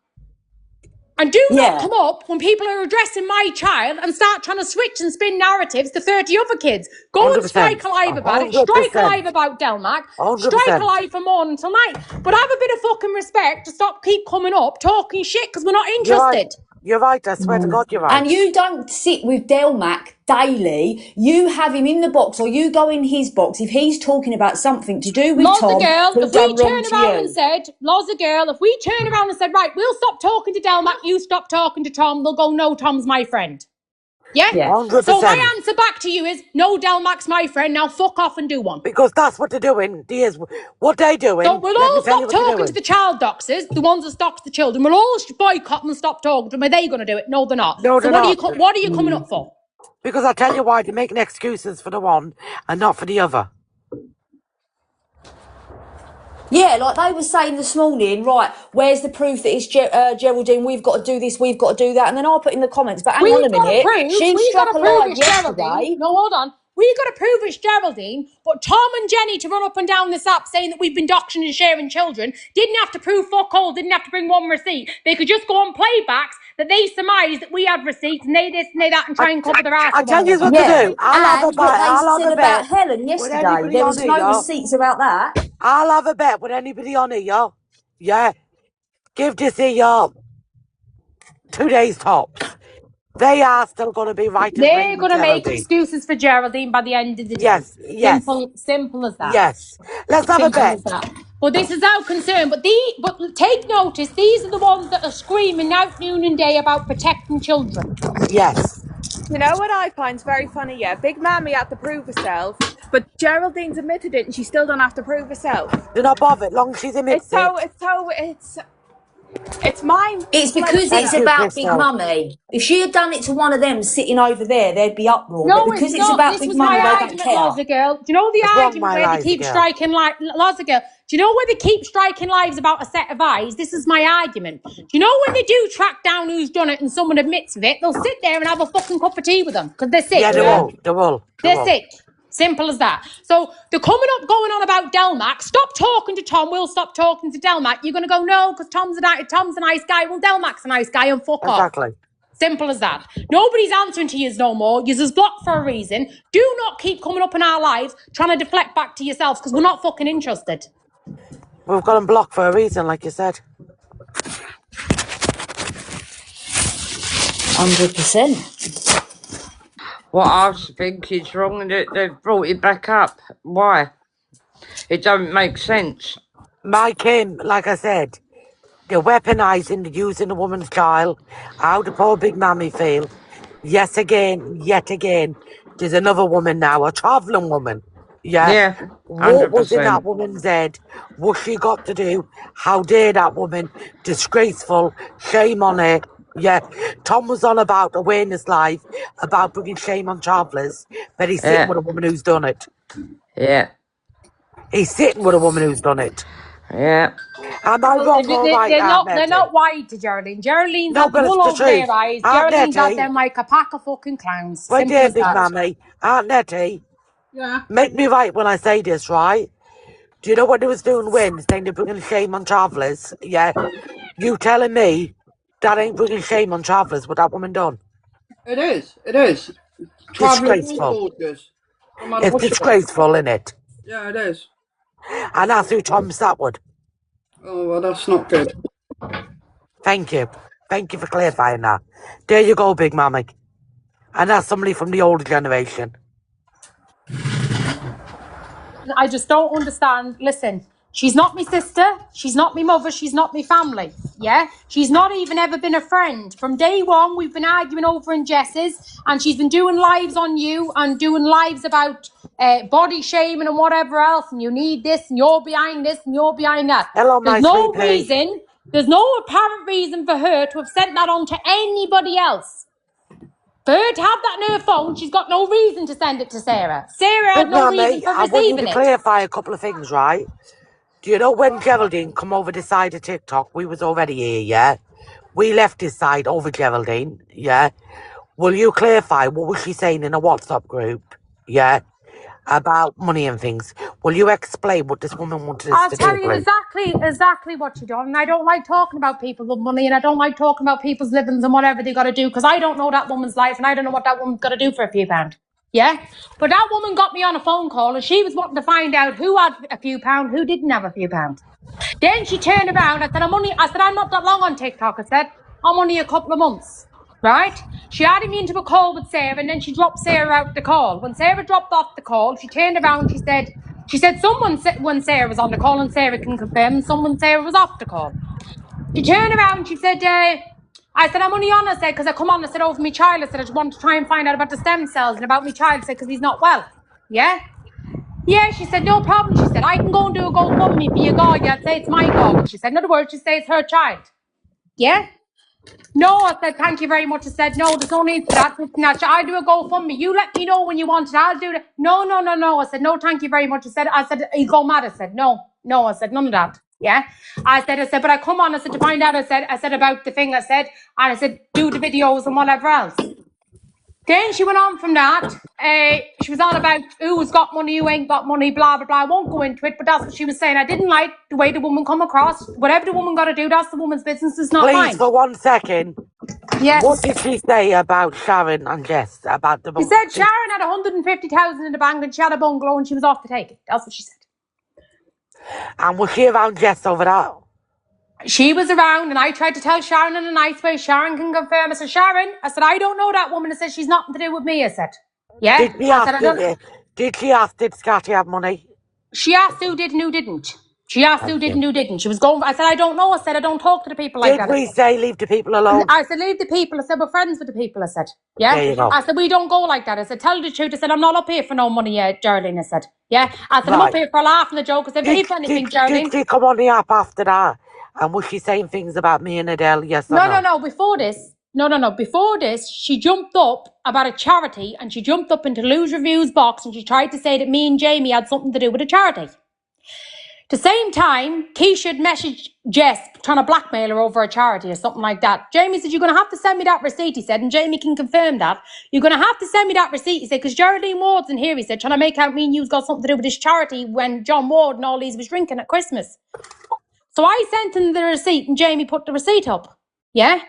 S6: And do not come up when people are addressing my child and start trying to switch and spin narratives to 30 other kids. Go
S1: 100%.
S6: and strike a live about it. Strike a live about Delmark.
S1: 100%.
S6: Strike a live from morning till night. But have a bit of fucking respect to stop keep coming up talking shit, because we're not interested.
S1: You're right, I swear to God you're right.
S5: And you don't sit with Delmark daily. You have him in the box, or you go in his box if he's talking about something to do with Tom.
S6: Girl, if we turn around and said, Loza girl, if we turn around and said, right, we'll stop talking to Delmark, you stop talking to Tom, they'll go, no, Tom's my friend. Yeah?
S1: 100%.
S6: So my answer back to you is, no, Delmark's my friend, now fuck off and do one.
S1: Because that's what they're doing. What they're doing.
S6: So we'll all stop talking to the child doxers, the ones that stalk the children. We'll all boycott them and stop talking to them. Are they going to do it? No, they're not.
S1: No,
S6: so
S1: they're not.
S6: What are you coming up for?
S1: Because I tell you why, they're making excuses for the one and not for the other.
S5: Yeah, like they were saying this morning, right, where's the proof that it's Geraldine, we've got to do this, we've got to do that. And then I put in the comments, but hang on a minute, she struck a live yesterday.
S6: No, hold on. We got to prove it's Geraldine, but Tom and Jenny to run up and down this app saying that we've been doxing and sharing children didn't have to prove fuck all, didn't have to bring one receipt. They could just go on playbacks that they surmised that we had receipts and they this and they that and try and cover their ass.
S1: I tell you what to do.
S5: And what they said about Helen
S1: with
S5: yesterday,
S1: anybody
S5: there
S1: on
S5: was
S1: here,
S5: no
S1: y'all.
S5: receipts about that.
S1: I'll have a bet with anybody on here. Yeah. Give this here 2 days tops. They are still going to be right.
S6: They're going to make excuses for Geraldine by the end of the day.
S1: Yes.
S6: Simple as that.
S1: Yes. Let's have a bet.
S6: But this is our concern. But take notice, these are the ones that are screaming out noon and day about protecting children.
S1: Yes.
S7: You know what I find very funny? Yeah, Big Mammy had to prove herself, but Geraldine's admitted it, and she still don't have to prove herself.
S1: Do not bother. Long as she's admitted
S7: It's mine.
S5: It's because it's about Big Mummy. If she had done it to one of them sitting over there, there'd be uproar.
S6: No,
S5: but because
S6: it's
S5: it's about
S6: Big
S5: Mummy, they don't care.
S6: Loza Girl. Do you know the argument where they keep striking like Loza Girl? Do you know where they keep striking lives about a set of eyes? This is my argument. Do you know when they do track down who's done it and someone admits of it, they'll sit there and have a fucking cup of tea with them because they're sick.
S1: Yeah, they will.
S6: They're sick. Simple as that. So they're going on about Delmac. Stop talking to Tom. We'll stop talking to Delmac. You're going to go, no, because Tom's a nice guy. Well, Delmac's a nice guy and fuck off.
S1: Exactly.
S6: Simple as that. Nobody's answering to yous no more. Yous is blocked for a reason. Do not keep coming up in our lives trying to deflect back to yourselves because we're not fucking interested.
S1: We've got them blocked for a reason, like you said.
S5: 100%.
S2: What I think is wrong that they've brought it back up. Why? It don't make sense.
S1: My Kim, like I said, they're weaponising, using a woman's child. How the poor Big Mammy feel. Yet again, there's another woman now, a travelling woman.
S2: Yeah. 100%.
S1: What was in that woman's head? What she got to do? How dare that woman? Disgraceful. Shame on her. Yeah. Tom was on about Awareness Live about bringing shame on travellers, but he's sitting with a woman who's done it.
S2: Yeah.
S1: He's sitting with a woman who's done it.
S2: Yeah.
S1: Am I wrong or right?
S6: They're not white to Geraldine. Geraldine's
S1: No,
S6: had
S1: but
S6: the
S1: it's
S6: wool
S1: the
S6: over their
S1: truth.
S6: eyes.
S1: Aunt
S6: Geraldine's had
S1: Nettie.
S6: them like a pack of fucking clowns.
S1: Right
S6: Simple
S1: there,
S6: as
S1: Big
S6: that.
S1: Mammy. Aunt Nettie.
S4: Yeah.
S1: Make me right when I say this, right? Do you know what they was doing when? Saying they're bringing shame on travellers? Yeah. You telling me that ain't bringing shame on travellers, what that woman done?
S4: It is.
S1: Disgraceful. It's disgraceful, isn't it?
S4: Yeah, it is.
S1: And that's who Tom sat with.
S4: Oh, well, that's not good.
S1: Thank you. Thank you for clarifying that. There you go, Big Mammy. And that's somebody from the older generation.
S6: I just don't understand. Listen, she's not my sister. She's not my mother. She's not my family. Yeah? She's not even ever been a friend. From day one, we've been arguing over in Jess's, and she's been doing lives on you and doing lives about body shaming and whatever else, and you need this, and you're behind this, and you're behind that.
S1: Hello, my sweet pea.
S6: There's no apparent reason for her to have sent that on to anybody else. For her to have that in her phone, she's got no reason to send it to Sarah. Sarah had no reason for
S1: I want
S6: receiving
S1: you to
S6: it.
S1: clarify a couple of things, right? Do you know when Geraldine come over this side of TikTok, we was already here, yeah? We left this side over Geraldine, yeah? Will you clarify what was she saying in a WhatsApp group, yeah? About money and things. Will you explain what this woman wanted us to do,
S6: I'll tell you exactly what she done. And I don't like talking about people's money, and I don't like talking about people's livings and whatever they got to do, because I don't know that woman's life, and I don't know what that woman's got to do for a few pounds. Yeah? But that woman got me on a phone call, and she was wanting to find out who had a few pounds, who didn't have a few pounds. Then she turned around. I said, I'm not that long on TikTok. I said, I'm only a couple of months. Right? She added me into a call with Sarah, and then she dropped Sarah out the call. When Sarah dropped off the call, she turned around and she said someone said when Sarah was on the call, and Sarah can confirm, Sarah was off the call. She turned around and she said, I said, I'm only on, I said, because I come on, I said, over my child. I said, I just want to try and find out about the stem cells and about my child, I said, because he's not well. Yeah? Yeah, she said, no problem. She said, I can go and do a GoFundMe for your dog. I'd say it's my dog. She said, in other words, she said it's her child. Yeah? No, I said, thank you very much. I said, no, there's no need for that. I'll do a GoFundMe. You let me know when you want it. I'll do it. No. I said, no, thank you very much. I said, you go mad. I said, no. I said, none of that. Yeah. I said, but I come on, I said, to find out, I said about the thing I said, and I said, do the videos and whatever else. Then she went on from that. She was on about who's got money, who ain't got money, blah, blah, blah. I won't go into it, but that's what she was saying. I didn't like the way the woman come across. Whatever the woman got to do, that's the woman's business. It's not
S1: Please,
S6: mine.
S1: for 1 second.
S6: Yes.
S1: What did she say about Sharon and Jess? About the
S6: She said Sharon had 150,000 in the bank and she had a bungalow and she was off to take it. That's what she said.
S1: And was she around Jess over that?
S6: She was around and I tried to tell Sharon in a nice way. Sharon can confirm. I said, Sharon, I said, I don't know that woman. I said, she's nothing to do with me, I said. Yeah?
S1: Did she
S6: I said, I don't
S1: ask, did she ask, did Scotty have money?
S6: She asked who did and who didn't. She asked who did and who didn't. She was going, I said, I don't know. I said, I don't talk to the people like
S1: Did
S6: that.
S1: we say leave the people alone?
S6: I said, leave the people. I said, we're friends with the people. I said, yeah.
S1: There you go.
S6: I said, we don't go like that. I said, tell the truth. I said, I'm not up here for no money, Geraldine. I said, yeah. I said, I'm up
S1: Right.
S6: here for a laugh and a joke. I said, if anything, Geraldine.
S1: Did she come on the app after that? And was she saying things about me and Adele? Yes or no?
S6: No. Before this, Before this, she jumped up about a charity and she jumped up into Lose Reviews box and she tried to say that me and Jamie had something to do with a charity. The same time, Keisha had messaged Jess trying to blackmail her over a charity or something like that. Jamie said, you're going to have to send me that receipt, he said, and Jamie can confirm that. You're going to have to send me that receipt, he said, because Geraldine Ward's in here, he said, trying to make out me and you's got something to do with this charity when John Ward and all these was drinking at Christmas. So I sent him the receipt and Jamie put the receipt up. Yeah?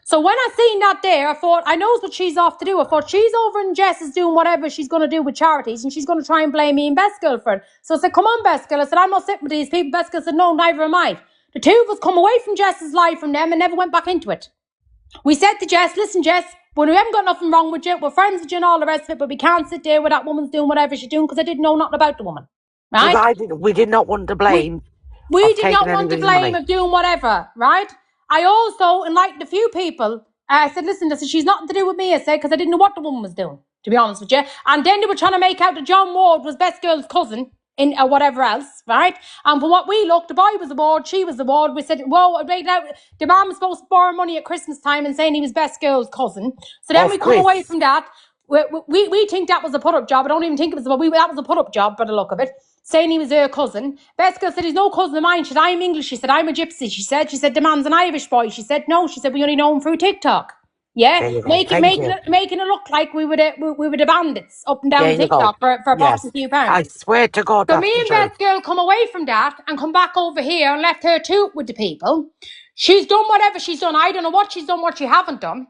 S6: So when I seen that there, I thought, I knows what she's off to do. I thought she's over and Jess is doing whatever she's going to do with charities and she's going to try and blame me and Best Girl for it. So I said, come on, Best Girl. I said, I'm not sitting with these people. Best Girl said, no, neither am I. The two of us come away from Jess's life from them and never went back into it. We said to Jess, listen, Jess, we haven't got nothing wrong with you. We're friends with you and all the rest of it, but we can't sit there where that woman's doing whatever she's doing because I didn't know nothing about the woman. Right?
S1: We did not want to blame.
S6: We did not want to blame of doing whatever, right? I also enlightened a few people. I said, listen, she's nothing to do with me, I said, because I didn't know what the woman was doing, to be honest with you. And then they were trying to make out that John Ward was Best Girl's cousin in whatever else, right? And from what we looked, the boy was the Ward, she was the Ward. We said, well, right now, the man was supposed to borrow money at Christmas time and saying he was Best Girl's cousin. So then we come away from that. We think that was a put-up job. I don't even think it was, that was a put-up job by the look of it. Saying he was her cousin. Best Girl said, he's no cousin of mine. She said, I'm English. She said, I'm a gypsy. She said, the man's an Irish boy. She said, no. She said, we only know him through TikTok. Yeah, making it look like we were the bandits up and down TikTok for a box of few pounds.
S1: I swear to God.
S6: So me and Best Girl come away from that and come back over here and left her too with the people. She's done whatever she's done. I don't know what she's done, what she haven't done.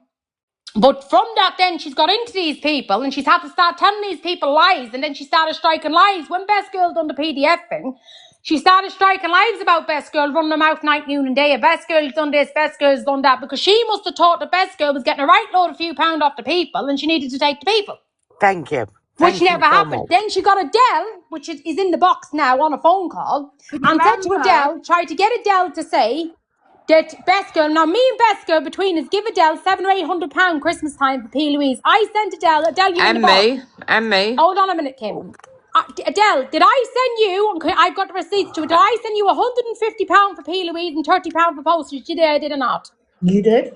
S6: But from that then she's got into these people and she's had to start telling these people lies, and then she started striking lies. When Best Girl done the PDF thing, she started striking lies about Best Girl, running her mouth night, noon and day. Best Girl's done this, Best Girl's done that, because she must have thought that Best Girl was getting a right load of few pound off the people and she needed to take the people.
S1: Thank you.
S6: Which never happened. Then she got Adele, which is in the box now on a phone call, and said to Adele, tried to get Adele to say that Best Girl, now me and Best Girl between us give Adele £700 or £800 Christmas time for P. Louise. I sent Adele, you in the box.
S2: And me.
S6: Hold on a minute, Kim. Adele, did I send you, I've got the receipts to it, did I send you £150 for P. Louise and £30 for postage? Did I or not?
S3: You did?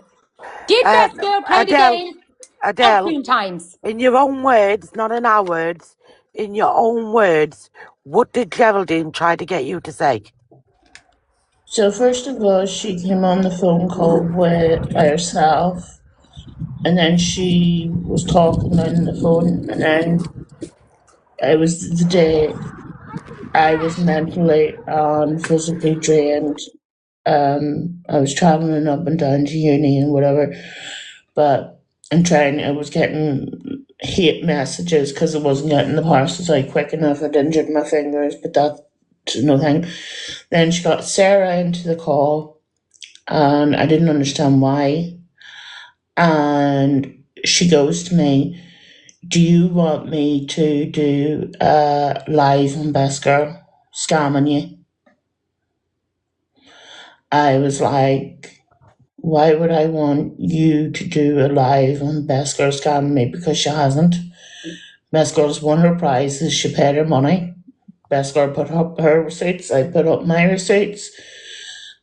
S6: Did Best Girl play the game?
S1: Adele,
S6: a few times.
S1: In your own words, not in our words, in your own words, what did Geraldine try to get you to say?
S3: So first of all, she came on the phone call by herself, and then she was talking on the phone, and then it was the day I was mentally and physically drained. I was traveling up and down to uni and whatever, but I was getting hate messages because I wasn't getting the parcels out quick enough. I'd injured my fingers, but that's no thing. Then she got Sarah into the call, and I didn't understand why. And she goes to me, do you want me to do a live on Best Girl scamming you? I was like, why would I want you to do a live on Best Girl scamming me? Because she hasn't. Best Girl's won her prizes. She paid her money. Best Girl put up her receipts. I put up my receipts.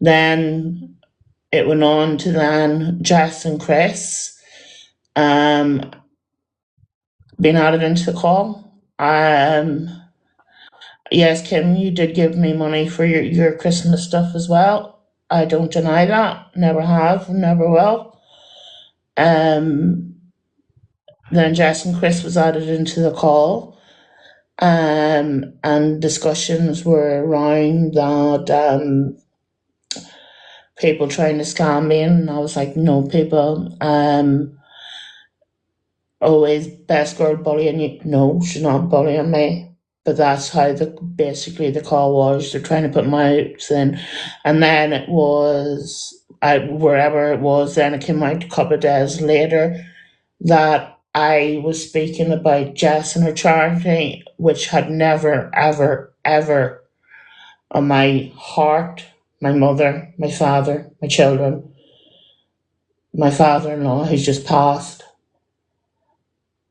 S3: Then it went on to Jess and Chris being added into the call. Yes, Kim, you did give me money for your Christmas stuff as well. I don't deny that. Never have, never will. Then Jess and Chris was added into the call. And discussions were around that people trying to scam me, and I was like, no, people always best girl bullying you. No, she's not bullying me. But that's how basically the call was. They're trying to put my out in. And then it was wherever it was, then it came out a couple of days later that I was speaking about Jess and her charity, which had never, ever, ever on my heart, my mother, my father, my children, my father-in-law who's just passed,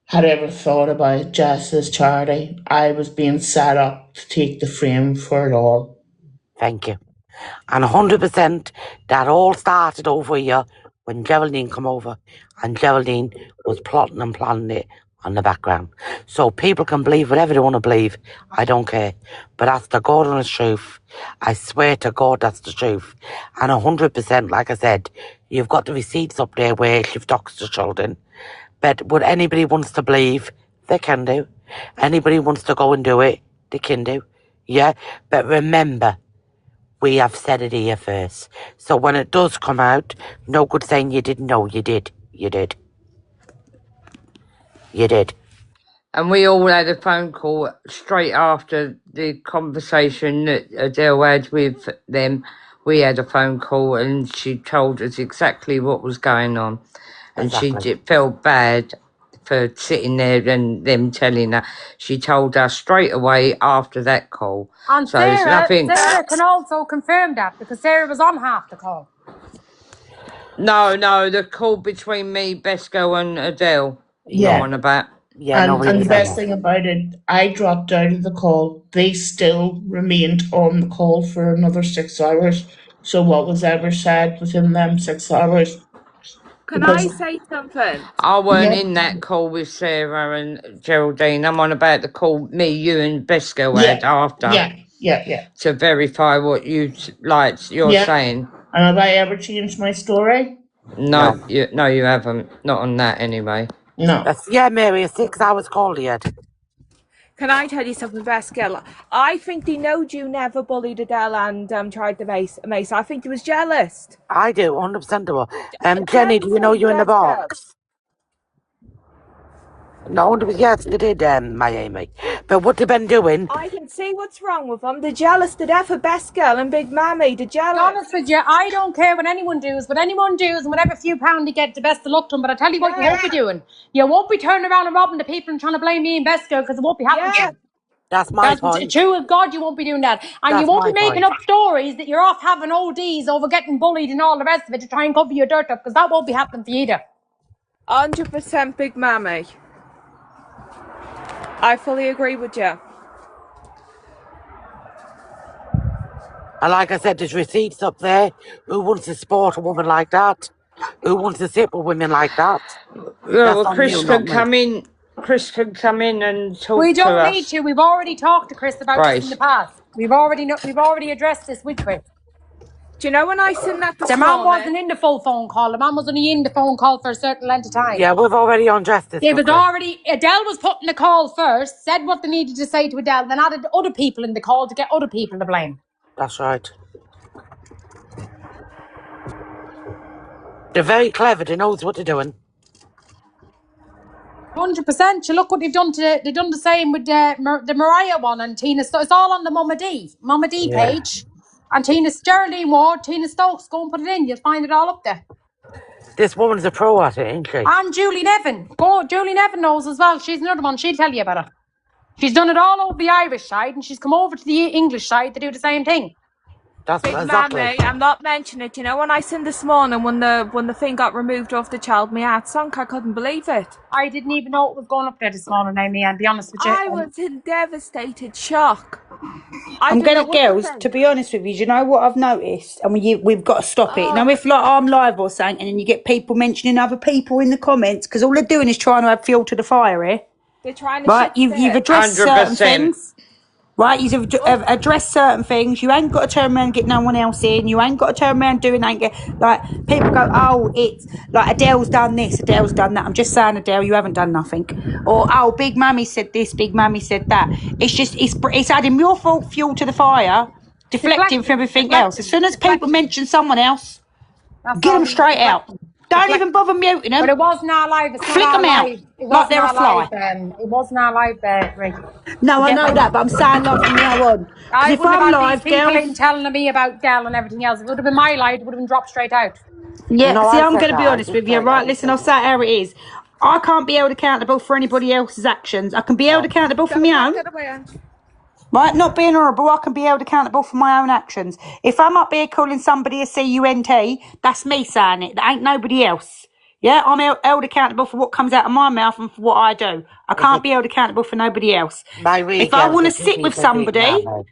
S3: had ever thought about Jess's charity. I was being set up to take the frame for it all.
S1: Thank you. And 100% that all started over here when Geraldine come over, and Geraldine was plotting and planning it on the background. So people can believe whatever they want to believe. I don't care. But that's the God honest truth. I swear to God that's the truth. And 100%, like I said, you've got the receipts up there where she've doxed the children. But what anybody wants to believe, they can do. Anybody wants to go and do it, they can do. Yeah? But remember, we have said it here first. So when it does come out, no good saying you didn't know. You did. You did. You did.
S2: And we all had a phone call straight after the conversation that Adele had with them. We had a phone call and she told us exactly what was going on. And
S1: Exactly.
S2: she felt bad for sitting there and them telling her. She told us straight away after that call.
S6: And
S2: So it's nothing.
S6: Sarah can also confirm that because Sarah was on half the call.
S2: No, the call between me, Besco and Adele.
S3: Yeah.
S2: I'm on about.
S1: Yeah,
S3: And
S1: nobody
S3: the
S1: said
S3: best
S1: that.
S3: thing about it, I dropped out of the call. They still remained on the call for another 6 hours. So what was ever said within them 6 hours?
S7: Can
S3: Because-
S7: I say something?
S2: I weren't
S3: Yeah.
S2: in that call with Sarah and Geraldine. I'm on about the call me, you and Besco had after
S3: Yeah.
S2: to verify what you're
S3: Yeah.
S2: saying.
S3: And have I ever changed my story?
S2: No, you haven't. Not on that anyway.
S3: No.
S1: Yeah, Mary, a 6 hours call you had.
S7: Can I tell you something, Veskel? I think they knowed you never bullied Adele and tried to mace. I think they was jealous.
S1: I do, 100% do. Jenny, do you know you're in the box? No, yes, they did, Miami. But what they've been doing...
S7: I can see what's wrong with them. They're jealous to death of Beskel and Big Mammy. They're
S6: To be
S7: jealous.
S6: honest with you, I don't care what anyone does. What anyone does and whatever few pound you get, the best of luck to them. But I tell you what, you won't be doing. You won't be turning around and robbing the people and trying to blame me and Besco because it won't be happening.
S7: Yeah.
S1: That's my point.
S6: True of God, you won't be doing that. And
S1: That's
S6: you won't be
S1: my
S6: making
S1: point.
S6: up stories that you're off having ODs over getting bullied and all the rest of it to try and cover your dirt up because that won't be happening for you either.
S7: 100% Big Mammy. I fully agree with you.
S1: And like I said, there's receipts up there. Who wants to support a woman like that? Who wants to sit with women like that?
S2: Well,
S1: on
S2: Chris
S1: you,
S2: can
S1: not me.
S2: come in. Chris can come in and talk
S6: We
S2: to
S6: don't
S2: us.
S6: need to. We've already talked to Chris about this in the past. We've already addressed this with Chris.
S7: Do you know when I seen that this
S6: The man
S7: morning?
S6: wasn't in the full phone call. The man was only in the phone call for a certain length of time.
S1: Yeah, we've already undressed this.
S6: It was already, Adele was putting the call first, said what they needed to say to Adele, then added other people in the call to get other people to blame.
S1: That's right. They're very clever. They knows what they're doing.
S6: 100%. So look what they've done they've done the same with the Mariah one and Tina Stokes. It's all on the Mama D page. And Geraldine Ward, Tina Stokes, go and put it in. You'll find it all up there.
S1: This woman's a pro at it, ain't she?
S6: And Julie Nevin. Julie Nevin knows as well. She's another one. She'll tell you about it. She's done it all over the Irish side and she's come over to the English side to do the same thing.
S1: That's
S7: Big
S1: exactly.
S7: Mammy, I'm not mentioning it. You know when I seen this morning when the thing got removed off the child, my heart sunk. I couldn't believe it.
S6: I didn't even know it was going up there this morning, Amy, and be honest with you.
S7: I was in devastated shock.
S8: I'm going to, girls, to be honest with you, do you know what I've noticed? And we've got to stop it. Now, if like I'm live or something, and then you get people mentioning other people in the comments, because all they're doing is trying to add fuel to the fire here.
S7: They're trying to
S8: right, you've addressed
S2: 100%.
S8: certain things. right? You've addressed certain things. You ain't got to turn around and get no one else in. You ain't got to turn around doing like people go, oh, it's like Adele's done this, Adele's done that. I'm just saying, Adele, you haven't done nothing. Or oh, Big Mummy said this, Big Mummy said that. It's just it's adding more fuel to the fire, deflecting from everything else. As soon as people mention someone else, get them straight out. Don't even bother muting them.
S6: But it wasn't our live. It's
S8: Flick
S6: not
S8: them
S6: our
S8: out
S6: live. It
S8: like
S6: wasn't
S8: they're a
S6: our
S8: fly.
S6: live. It wasn't our live, Rick.
S8: No, I know that, but I'm saying like from now on.
S6: I
S8: If
S6: wouldn't
S8: I'm
S6: have had
S8: live,
S6: these people
S8: girls.
S6: in telling me about Dell and everything else. If it would have been my live, it would have been dropped straight out.
S8: Yeah,
S1: No,
S8: see,
S1: I
S8: I'm
S1: said
S8: going to be
S1: that. I
S8: honest
S1: did
S8: with you,
S1: say
S8: right?
S1: that.
S8: Listen, I'll say it how it is. I can't be held accountable for anybody else's actions. I can be held accountable for my own.
S7: Get away, Ange.
S8: Right, not being horrible, I can be held accountable for my own actions. If I'm up here calling somebody a CUNT, that's me saying it. That ain't nobody else. Yeah, I'm held accountable for what comes out of my mouth and for what I do. I can't be held accountable for nobody else.
S1: My
S8: If I want to
S1: weekends are
S8: sit
S1: busy
S8: with
S1: for Big
S8: somebody,
S1: Mama.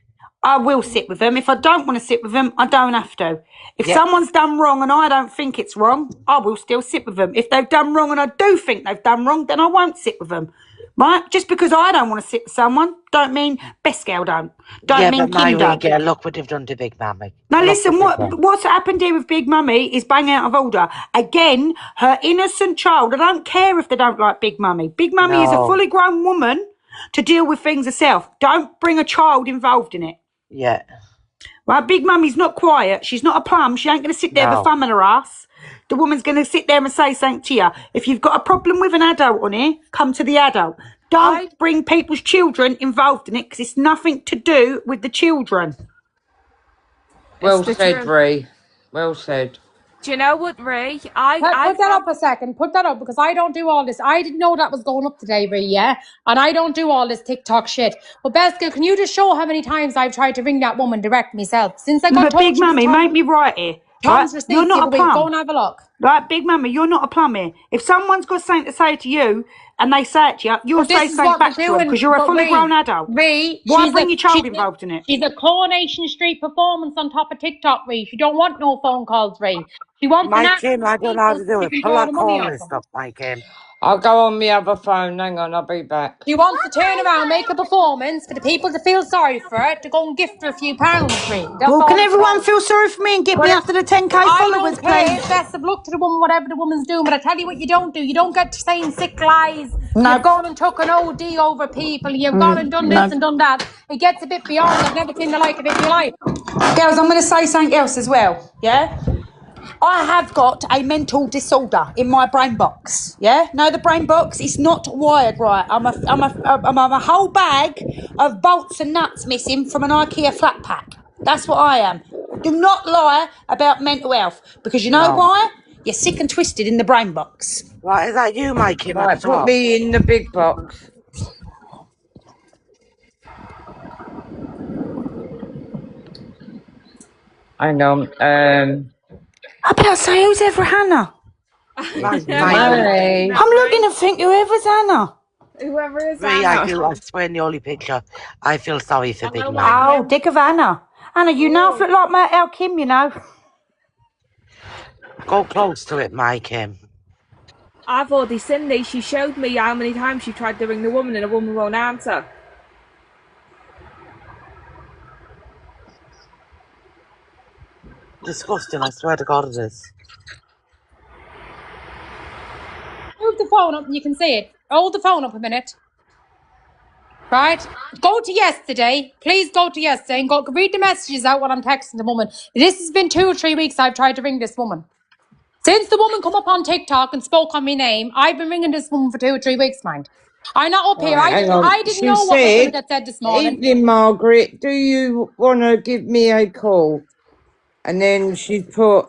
S8: I will sit with them. If I don't want to sit with them, I don't have to. If
S1: Yep.
S8: someone's done wrong and I don't think it's wrong, I will still sit with them. If they've done wrong and I do think they've done wrong, then I won't sit with them. Right? Just because I don't want to sit with someone, don't mean Best Girl don't. Don't
S1: Yeah,
S8: mean
S1: but my
S8: Kim don't.
S1: weekend, look what they've done to Big Mammy.
S8: Now
S1: Look
S8: listen,
S1: what they've done.
S8: what's happened here with Big Mummy is bang out of order. Again, her innocent child. I don't care if they don't like Big Mummy. Big Mummy is a
S1: No.
S8: fully grown woman to deal with things herself. Don't bring a child involved in it.
S1: Yeah.
S8: Right, Big Mummy's not quiet. She's not a plum. She ain't going to sit there with a thumb in her ass. The woman's going to sit there and say something to you. If you've got a problem with an adult on here, come to the adult. Don't bring people's children involved in it because it's nothing to do with the children.
S2: Well said, Ree. Well said.
S7: Do you know what, Ray?
S6: Put that up a second. Put that up because I don't do all this. I didn't know that was going up today, Ray, yeah? And I don't do all this TikTok shit. But Beska, can you just show how many times I've tried to ring that woman direct myself? Since I got
S8: But
S6: told
S8: Big Mummy, make me right here.
S6: Tom's
S8: Right?
S6: receipt
S8: You're not a
S6: giveaway. Go
S8: plum.
S6: and have a look.
S8: Right, Big Mummy, you're not a plum here. If someone's got something to say to you and they say it to you, you'll say something back to them because you're a fully grown adult.
S6: Ray,
S8: Why bring your child involved in it?
S6: She's a Coronation Street performance on top of TikTok, Ray. She don't want no phone calls, Ray. She wants
S1: My Kim, I don't know how to do it. Pull that call and
S6: off
S1: stuff, my Kim.
S2: I'll go on my other phone. Hang on, I'll be back.
S6: She wants to turn around, make a performance for the people to feel sorry for her, to go and gift her a few pounds, Ray.
S8: Well, can everyone feel sorry for me and get me up to the 10k followers, please?
S6: Best of luck to the woman, whatever the woman's doing. But I tell you what you don't do. You don't get to saying sick lies.
S8: No.
S6: You've gone and took an OD over people. You've gone and done this and done that. It gets a bit beyond. I've never seen the like of it in your life.
S8: Girls, I'm going to say something else as well, yeah? I have got a mental disorder in my brain box, yeah? No, the brain box is not wired right. I'm a whole bag of bolts and nuts missing from an IKEA flat pack. That's what I am. Do not lie about mental health because you know why? You're sick and twisted in the brain box.
S1: Right, is that you, my Kim?
S2: Right, put me in the big box. Hang on.
S8: I better say, who's ever Hannah?
S2: Money.
S8: I'm looking to think whoever's Hannah.
S7: Whoever is
S1: Ray,
S7: Anna.
S1: I swear in the only picture, I feel sorry for Big Mama.
S8: Oh, dick of Hannah. Hannah, you now look like my El Kim, you know.
S1: Go close to it, my Kim.
S7: I've already seen these. She showed me how many times she tried to ring the woman and the woman won't answer.
S1: Disgusting, I swear to God it is.
S6: Move the phone up and you can see it. Hold the phone up a minute. Right? Go to yesterday. Please go to yesterday and go read the messages out while I'm texting the woman. This has been 2 or 3 weeks I've tried to ring this woman. Since the woman come up on TikTok and spoke on my name, I've been ringing this woman for 2 or 3 weeks, mind. I'm not up here. I didn't know what was going to get said this morning.
S2: Evening, Margaret. Do you want to give me a call? And then she put,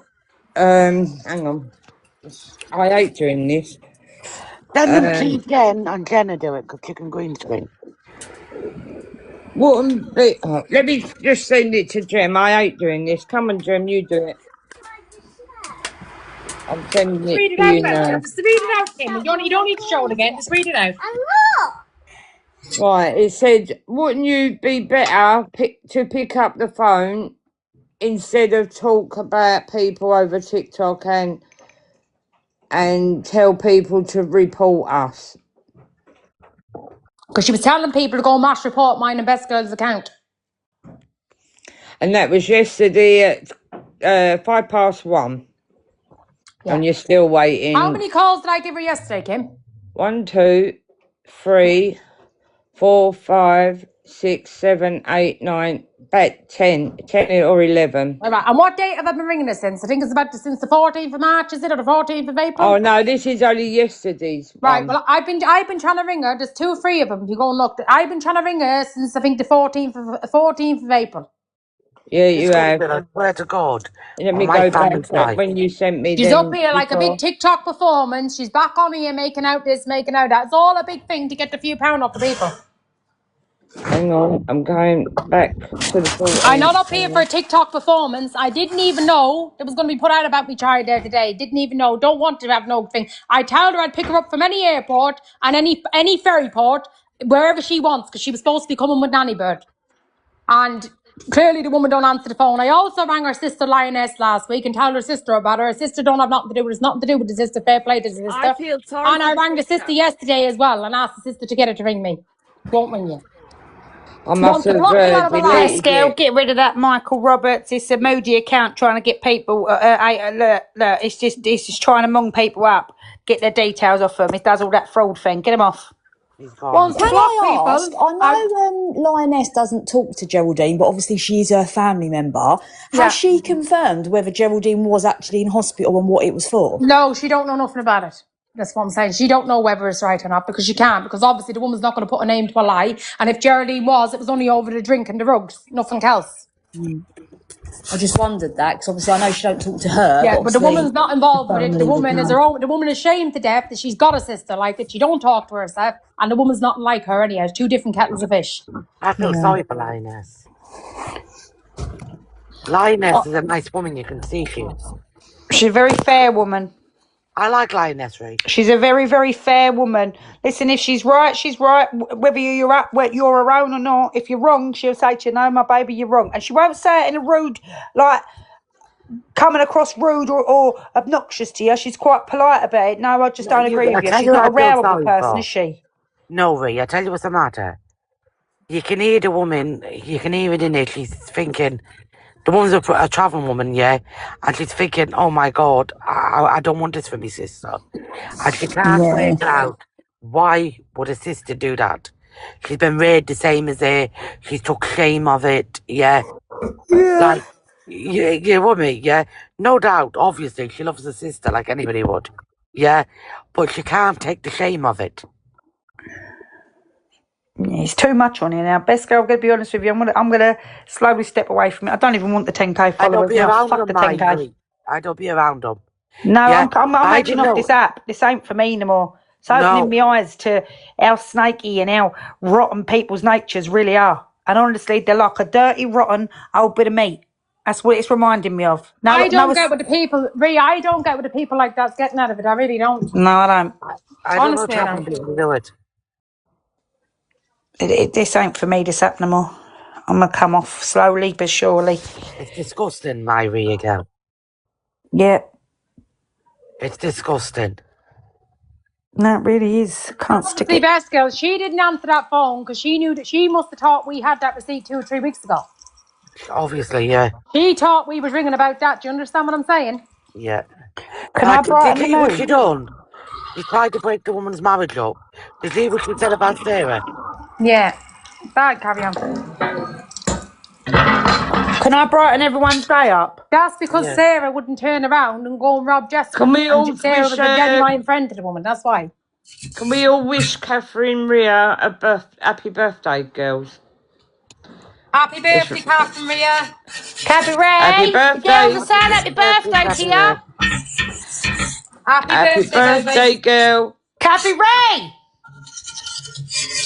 S2: hang on. I hate doing this.
S1: Then please Jen and Jenna do it because you can green screen.
S2: Let me just send it to Jem. I hate doing this. Come on, Jem, you do it. I'm sending it
S6: Read it
S2: to
S6: out,
S2: you now.
S6: Just read it out, Kim. You don't need to show it again. Just read it out.
S2: Right, it said, wouldn't you be better to pick up the phone instead of talk about people over TikTok and tell people to report us?
S6: Because she was telling people to go mass report mine and Best Girl's account.
S2: And that was yesterday at 1:05.
S6: Yeah.
S2: And you're still waiting.
S6: How many calls did I give her yesterday, Kim?
S2: 1, 2, 3, 4, 5, 6, 7, 8, 9, about 10 or 11.
S6: All right. And what date have I been ringing her since? I think it's about since the 14th of March, is it, or the 14th of April?
S2: Oh no, this is only yesterday's.
S6: Right. Well, I've been trying to ring her. There's 2 or 3 of them. If you go and look, I've been trying to ring her since I think the 14th of April.
S2: Yeah, you have.
S1: I swear to God.
S2: Let me
S1: my
S2: go back
S1: family's
S2: to
S1: life.
S2: when you sent me.
S6: She's
S2: them
S6: up here like a
S2: before.
S6: big TikTok performance. She's back on here making out this, making out that. It's all a big thing to get the few pound off the people.
S2: Hang on, I'm going back to the.
S6: I'm not up here for a TikTok performance. I didn't even know it was going to be put out about me child there today. Didn't even know. Don't want to have no thing. I told her I'd pick her up from any airport and any ferry port, wherever she wants, because she was supposed to be coming with Nanny Bird. And clearly the woman don't answer the phone. I also rang her sister Lioness last week and told her sister about her. Her sister don't have nothing to do with it. It's nothing to do with the sister. Fair play to the sister.
S7: I feel sorry.
S6: And I rang the sister yesterday as well and asked the sister to get her to ring me. Won't ring you.
S2: I must have
S8: Yes,
S2: deleted
S8: girl,
S2: it.
S8: get rid of that Michael Roberts. It's a moody account trying to get people. Look, it's just trying to mung people up, get their details off them. It does all that fraud thing. Get them off.
S6: Well,
S5: Can I ask? I know Lioness doesn't talk to Geraldine, but obviously she's her family member. Has she confirmed whether Geraldine was actually in hospital and what it was for?
S6: No, she don't know nothing about it. That's what I'm saying. She don't know whether it's right or not because she can't. Because obviously the woman's not going to put a name to a lie. And if Geraldine was, it was only over the drink and the rugs, nothing else.
S5: I just wondered that because obviously I know she don't talk to her.
S6: Yeah, but the woman's not involved with it. The
S5: family
S6: woman
S5: would
S6: is
S5: know.
S6: her own. The woman is shamed to death that she's got a sister like that. She don't talk to herself, and the woman's not like her anyhow. It's 2 different kettles of fish.
S1: I feel sorry for Lioness. Lioness is a nice woman, you can see she is.
S8: She's a very fair woman.
S1: I like Lioness, Ray.
S8: She's a very, very fair woman. Listen, if she's right, she's right. Whether you're her own or not, if you're wrong, she'll say to you, "No, my baby, you're wrong," and she won't say it in a rude, like coming across rude or obnoxious to you. She's quite polite about it. No, I just don't agree with you. She's not a rowable person, is she?
S1: No, Ray, I tell you what's the matter. You can hear the woman, you can hear it in it, she's thinking, the woman's a travelling woman, yeah, and she's thinking, oh my God, I don't want this for my sister. And she can't work out, why would a sister do that? She's been raised the same as her, she took shame of it, yeah. Like, you with me, yeah? No doubt, obviously, she loves her sister like anybody would, yeah? But she can't take the shame of it.
S8: Yeah, it's too much on here now. Best girl, I'm going to be honest with you. I'm gonna slowly step away from it. I don't even want the 10k
S1: I don't
S8: followers
S1: be
S8: now.
S1: around
S8: Fuck
S1: them,
S8: the 10k.
S1: Mike. I don't be around them.
S8: No,
S1: Yeah,
S8: I'm
S1: I
S8: edging
S1: didn't
S8: off
S1: know.
S8: this app. This ain't for me no more. It's opening my eyes to how snaky and how rotten people's natures really are. And honestly, they're like a dirty, rotten old bit of meat. That's what it's reminding me of. No,
S6: I don't get what the people, Rhea, I don't get what the people like that's getting out of it. I really don't.
S8: No, I don't.
S1: I don't know
S6: Honestly,
S1: how
S6: I
S1: some
S6: don't.
S1: people do it.
S8: This ain't for me, this app no more. I'm going to come off slowly but surely.
S1: It's disgusting, my Rhea girl.
S8: Yeah.
S1: It's disgusting.
S8: No, it really is. Can't stick
S6: See,
S8: it.
S6: Best Girl, she didn't answer that phone because she knew that she must have thought we had that receipt 2 or 3 weeks ago.
S1: Obviously, yeah.
S6: She thought we was ringing about that. Do you understand what I'm saying?
S1: Yeah.
S8: Can I brighten
S1: Did you
S8: the
S1: hear what
S8: mood?
S1: she done? She tried to break the woman's marriage up. Did you hear what she said about Sarah?
S6: Yeah. Bad, carry on.
S8: Can I brighten everyone's day up?
S6: That's because
S1: Yeah.
S6: Sarah wouldn't turn around and go and rob Jessica.
S2: Can we all
S6: And Sarah was a
S2: wish,
S6: genuine friend to the woman. That's why.
S2: Can we all wish Catherine Rhea a happy birthday, girls?
S6: Happy birthday, Catherine Rhea.
S8: Happy Ray!
S2: Happy birthday.
S8: The girls are saying happy birthday to you.
S6: Happy
S2: birthday, girl.
S8: Happy Ray!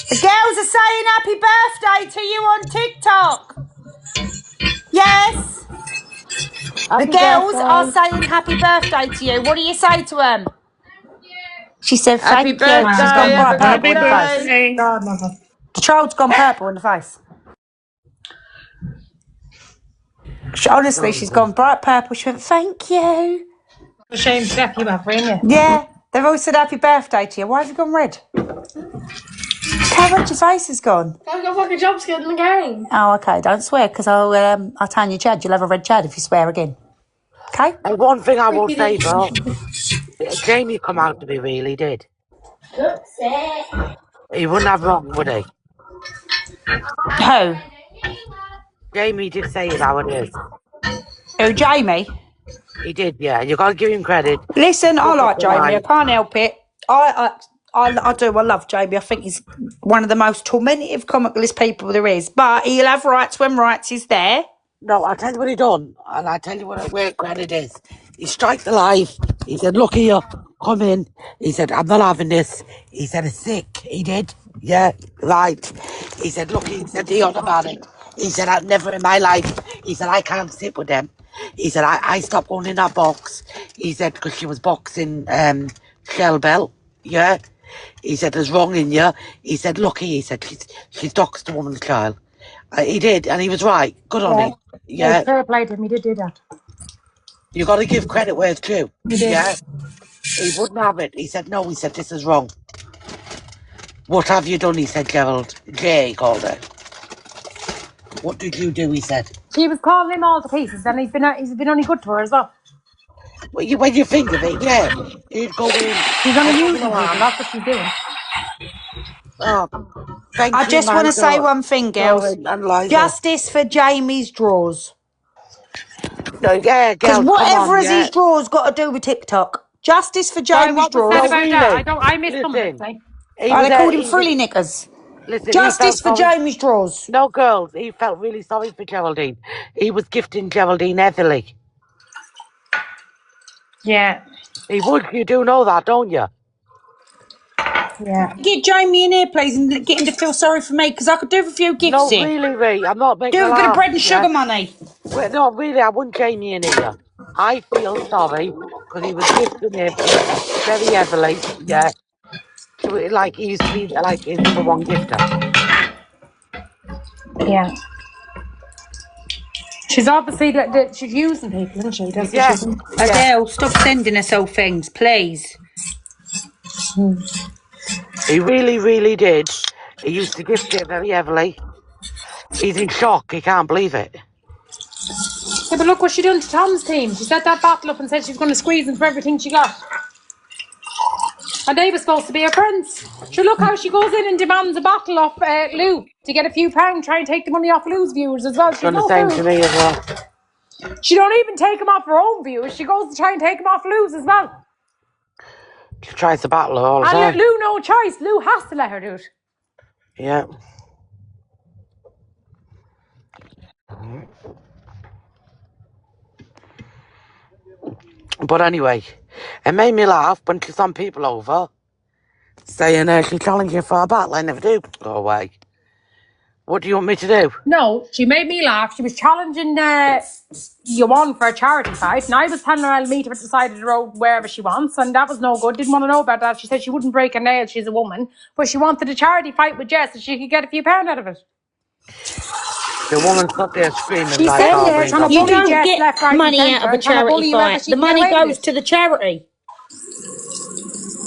S8: The girls are saying happy birthday to you on TikTok. Yes. The girls are saying happy birthday to you. What do you say to them? She said thank you.
S2: birthday,
S8: She's gone
S2: happy
S8: bright purple in the
S2: birthday.
S8: face.
S3: Godmother.
S8: The child's gone purple in the face. Honestly, she's gone bright purple. She went, thank you.
S6: Shame step you have, ring you.
S8: Yeah, they've all said happy birthday to you. Why have you gone red? Karen, your face is gone.
S9: I got fucking jump scared in the game.
S8: Oh, okay. Don't swear, because I'll turn you Chad. You'll have a red Chad if you swear again. Okay?
S1: And one thing I will say, though, Jamie come out to be real, he did. He wouldn't have wrong, would he?
S8: Who?
S1: Jamie did say it how it is.
S8: Who, Jamie?
S1: He did, yeah. You got to give him credit.
S8: Listen, I like
S1: Look at
S8: Jamie. I
S1: mine.
S8: can't help it. I do. I love Jamie. I think he's one of the most tormentive, comicalist people there is. But he'll have rights when rights is there.
S1: No, I'll tell you what he done, and I'll tell you where credit is. He strike the live. He said, look here, come in. He said, I'm not having this. He said, it's sick. He did. Yeah, right. He said, look, he said, he on about it. He said, I've never in my life. He said, I can't sit with them. He said, I stopped going in that box. He said, because she was boxing Shell Bell. Yeah. He said, there's wrong in you. He said, look, he said, she's doxed a woman's child. He did, and he was right. Good on him. Yeah.
S6: Fair play to him. He did do that.
S1: You got to give credit where it's due.
S6: He did.
S1: Yeah. He wouldn't have it. He said, no. He said, this is wrong. What have you done? He said, Gerald. Jay, he called it. What did you do? He said.
S6: She was calling him all to pieces, and he's been only good to her as well.
S1: Well, when you think of it, yeah. He'd go in.
S6: She's only using people. That's what she's doing.
S1: Oh, thank
S8: I
S1: you,
S8: just want to say one thing, girls.
S1: And Liza.
S8: Justice for Jamie's drawers.
S1: No, yeah,
S8: Because
S1: girl,
S8: whatever
S1: on,
S8: has his drawers got to do with TikTok. Justice for Jamie's
S6: What was
S8: drawers.
S6: said about
S1: really.
S6: that? I missed something.
S1: Listen,
S8: They called him frilly knickers.
S1: Listen,
S8: Justice for Jamie's drawers.
S1: No, girls, he felt really sorry for Geraldine. He was gifting Geraldine heavily.
S6: Yeah.
S1: He would. You do know that, don't you?
S6: Yeah.
S8: Get Jamie in here, please, and get him to feel sorry for me, because I could do with a few gifts
S1: No,
S8: here.
S1: really, Ray. I'm not making
S8: Do a bit of
S1: laugh,
S8: bread and sugar money.
S1: Well, no, really, I want Jamie in here. I feel sorry because he was gifting him very heavily. Yeah. So, like, he used to be like his number one gifter.
S6: Yeah. She's obviously she's using people, isn't she? That's
S1: Yeah.
S6: what she's
S8: Adele, stop sending us all things, please.
S1: He really, really did. He used to gift it very heavily. He's in shock. He can't believe it.
S6: Yeah, but look what she done to Tom's team. She set that battle up and said she was going to squeeze him for everything she got. And they were supposed to be her friends. Sure, look how she goes in and demands a battle off Lou to get a few pounds, try and take the money off Lou's viewers as well. She's
S1: Done the same to me as well.
S6: She don't even take him off her own viewers. She goes to try and take him off Lou's as well.
S1: She tries to battle her all the time.
S6: And Lou no choice. Lou has to let her do it.
S1: Yeah. But anyway, it made me laugh when some people over saying she'll challenge you for a battle. I never do. Go away. What do you want me to do?
S6: No, she made me laugh. She was challenging Yuan for a charity fight, and I was telling her I'll meet her at the side of the road wherever she wants, and that was no good. Didn't want to know about that. She said she wouldn't break a nail. She's a woman, but she wanted a charity fight with Jess, so she could get a few pounds out of it.
S1: The woman sat there screaming
S6: She
S1: like,
S6: said
S1: oh,
S6: there, trying to
S8: You
S6: bully
S8: don't
S6: Jess
S8: get
S6: left, right,
S8: money
S6: and
S8: out of a
S6: centre, trying to bully
S8: charity
S6: whoever
S8: fight.
S6: she
S8: The
S6: can
S8: money
S6: get away
S8: goes
S6: with.
S8: to the charity.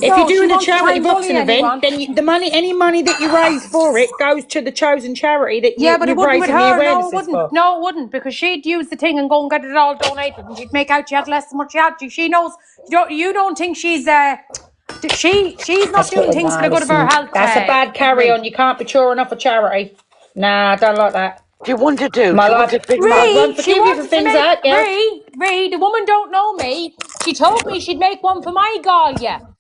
S8: If
S6: No,
S8: you're doing
S6: she
S8: a
S6: wants to try
S8: charity
S6: and bully
S8: boxing event,
S6: anyone.
S8: then the money, any money that you raise for it goes to the chosen charity that
S6: Yeah, but it
S8: you're
S6: wouldn't with
S8: raising the
S6: her. No,
S8: awareness
S6: it wouldn't.
S8: for.
S6: No, it wouldn't, because she'd use the thing and go and get it all donated, and she'd make out she had less than what she had. She knows. You don't think she's she's not doing things for the good of her health.
S8: That's a bad carry on. You can't be chewing off a charity. Nah, I don't like that.
S1: Do you want to do?
S8: My
S1: Do you
S8: life.
S1: want to think
S8: Ray,
S6: She
S8: forgive you for things like that,
S6: Ray, the woman don't know me. She told me she'd make one for my Galia.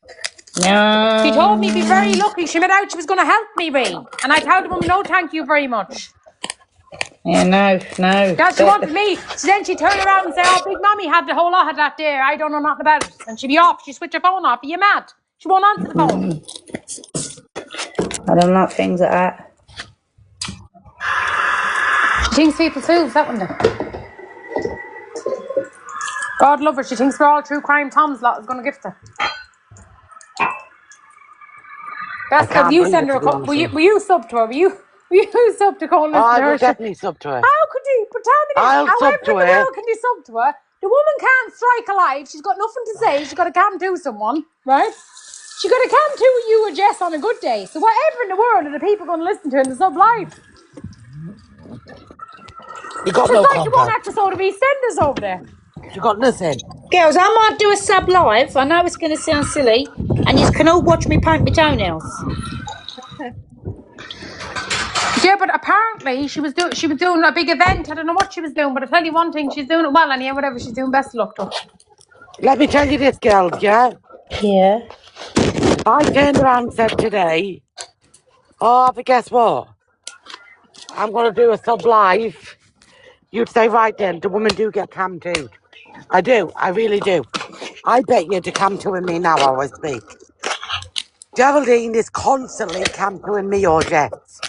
S8: No.
S6: She told me be very lucky. She made out she was going to help me, Ray. And I told the woman, no, thank you very much.
S8: Yeah, no.
S6: She wanted me. So then she'd turn around and say, oh, Big Mommy had the whole lot of that there. I don't know nothing about it. And she'd be off. She'd switch her phone off. Are you mad? She won't answer the phone.
S8: I don't like things like that.
S6: She thinks people fools, that one then. God love her. She thinks we're all true crime. Tom's lot is going to gift her. Best of you send her a call. Will you sub to her? Will you sub to Colin?
S1: Oh, I will definitely sub to her.
S6: How could you? But tell me this.
S1: I'll
S6: However
S1: sub to
S6: in the
S1: her.
S6: world can you sub to her? The woman can't strike a light. She's got nothing to say. She's got to come to someone, right? She could have come to you or Jess on a good day. So whatever in the world are the people going to listen to in the sub live?
S1: You got
S6: Just
S1: no
S6: like the one
S1: contact.
S6: episode of EastEnders over there.
S1: You got nothing.
S8: Girls, I might do a sub live. I know it's going to sound silly, and you can all watch me paint my toenails.
S6: Yeah, but apparently she was doing a big event. I don't know what she was doing, but I tell you one thing, she's doing it well, and yeah, whatever she's doing, best of luck to her.
S1: Let me tell you this, girls, yeah?
S8: Yeah.
S1: If I turned around and said today, oh, but guess what? I'm going to do a sub live. You'd say, right then, the women do get cam too. I do. I really do. I bet you to cam to me now while I speak. Geraldine is constantly cam to me or Jess.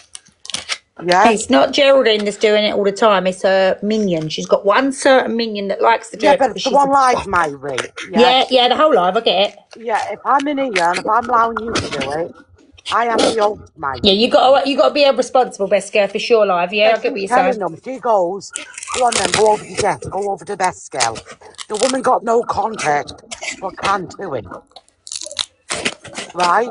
S1: Yeah?
S8: It's not Geraldine that's doing it all the time. It's a minion. She's got one certain minion that likes to do
S1: Yeah,
S8: it.
S1: but it's the one live, Myrie.
S8: Yeah, the whole live. I get it.
S1: Yeah, if I'm in here and if I'm allowing you to do it, I am the host, mate.
S8: Yeah, you got to be a responsible best girl for sure live. Yeah, I get what you're
S1: telling
S8: saying.
S1: them, she goes, go on then, go over to Jess, go over to best girl. The woman got no contact for can doing. Right?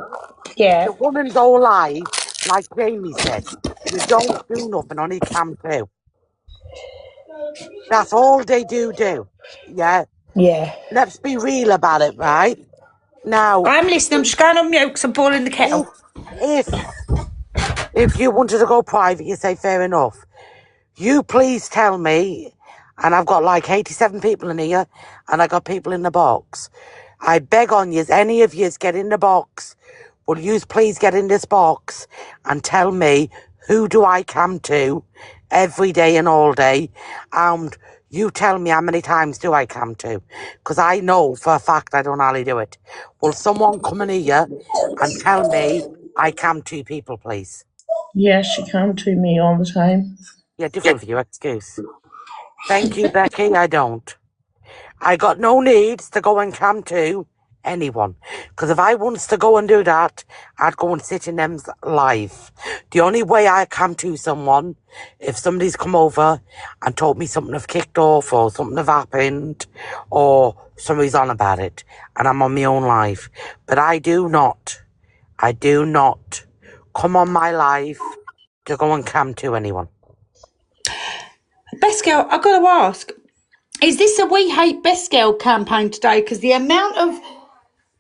S8: Yeah.
S1: The woman go live, like Jamie said. You don't do nothing on your cam too. That's all they do. Yeah?
S8: Yeah.
S1: Let's be real about it, right? Now,
S8: I'm listening. I'm just going on mute because I'm boiling the kettle.
S1: If you wanted to go private, you say fair enough. You please tell me, and I've got like 87 people in here, and I got people in the box. I beg on yous, any of yous get in the box. Will yous please get in this box and tell me who do I come to every day and all day, and you tell me how many times do I come to, because I know for a fact I don't hardly do it. Will someone come in here and tell me I come to people, please?
S3: Yes, she come to me all the time.
S1: Yeah, different for you, excuse. Thank you, Becky, I don't. I got no needs to go and come to anyone. Because if I wants to go and do that, I'd go and sit in them's live. The only way I come to someone, if somebody's come over and told me something have kicked off or something have happened or somebody's on about it and I'm on my own live. But I do not come on my live to go and come to anyone.
S8: Best girl, I've got to ask, is this a We Hate Best Girl campaign today? Because the amount of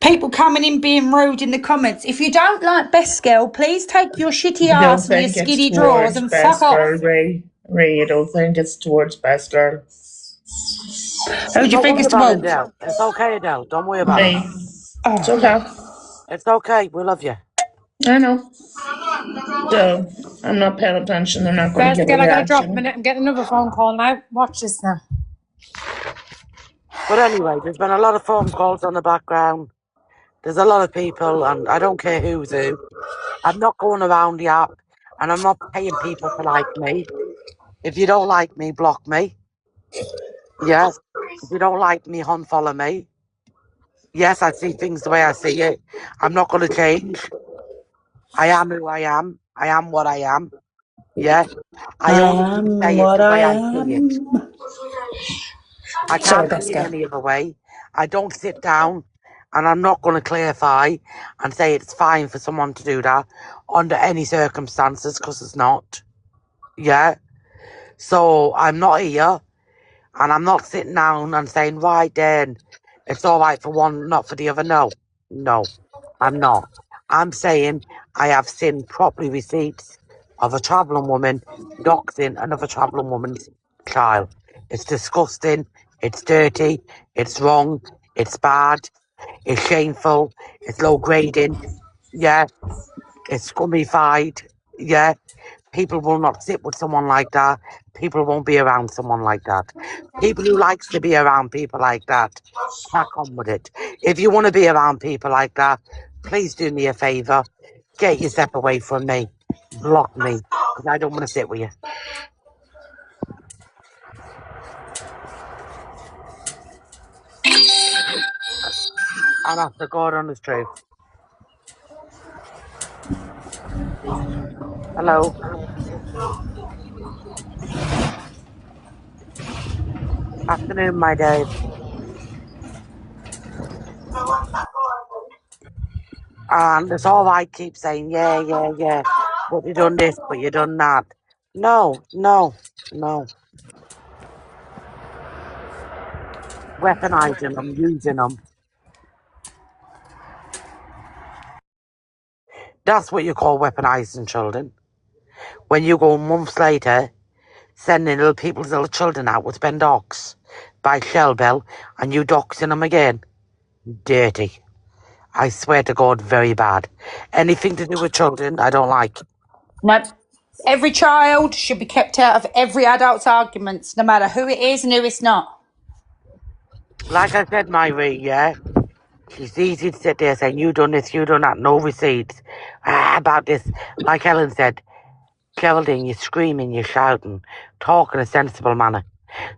S8: people coming in being rude in the comments. If you don't like Best Girl, please take your shitty ass and your skiddy drawers and fuck off.
S3: Ray, I don't think it's towards Best Girl.
S8: Who do you think is towards?
S1: It's okay, Adele. Don't worry about it.
S3: It's okay.
S1: It's okay. We love you.
S3: I know. So, I'm not paying attention. They're not going to
S6: Best
S3: get
S6: girl, I gotta drop a
S3: reaction.
S6: minute and get another phone call now. Watch this now.
S1: But anyway, there's been a lot of phone calls on the background. There's a lot of people, and I don't care who's who. I'm not going around the app, and I'm not paying people to like me. If you don't like me, block me. Yes. If you don't like me, unfollow me. Yes, I see things the way I see it. I'm not going to change. I am who I am. I am what I am. Yeah. I only say it the way I see it. I can't see it any other way. I don't sit down and I'm not going to clarify and say it's fine for someone to do that under any circumstances, because it's not. Yeah. So I'm not here and I'm not sitting down and saying, right then, it's all right for one, not for the other. No, I'm not. I'm saying I have seen property receipts of a travelling woman doxing another travelling woman's child. It's disgusting. It's dirty. It's wrong. It's bad. It's shameful. It's low grading. Yeah. It's scummified. Yeah. People will not sit with someone like that. People won't be around someone like that. People who likes to be around people like that, crack on with it. If you want to be around people like that, please do me a favour. Get your step away from me. Block me, because I don't want to sit with you. And that's the God honest truth. Hello. Afternoon, my Dave. And it's all I keep saying, yeah. But you done this, but you done that. No. Weaponizing them, using them. That's what you call weaponizing children. When you go months later, sending people's little children out with Ben docs by Shellbell, and you doxing them again. Dirty. I swear to God, very bad. Anything to do with children, I don't like.
S8: No. Every child should be kept out of every adult's arguments, no matter who it is and who it's not.
S1: Like I said, Myrie, yeah? It's easy to sit there saying, you done this, you done that, no receipts. About this. Like Ellen said, Geraldine, you're screaming, you're shouting, talk in a sensible manner.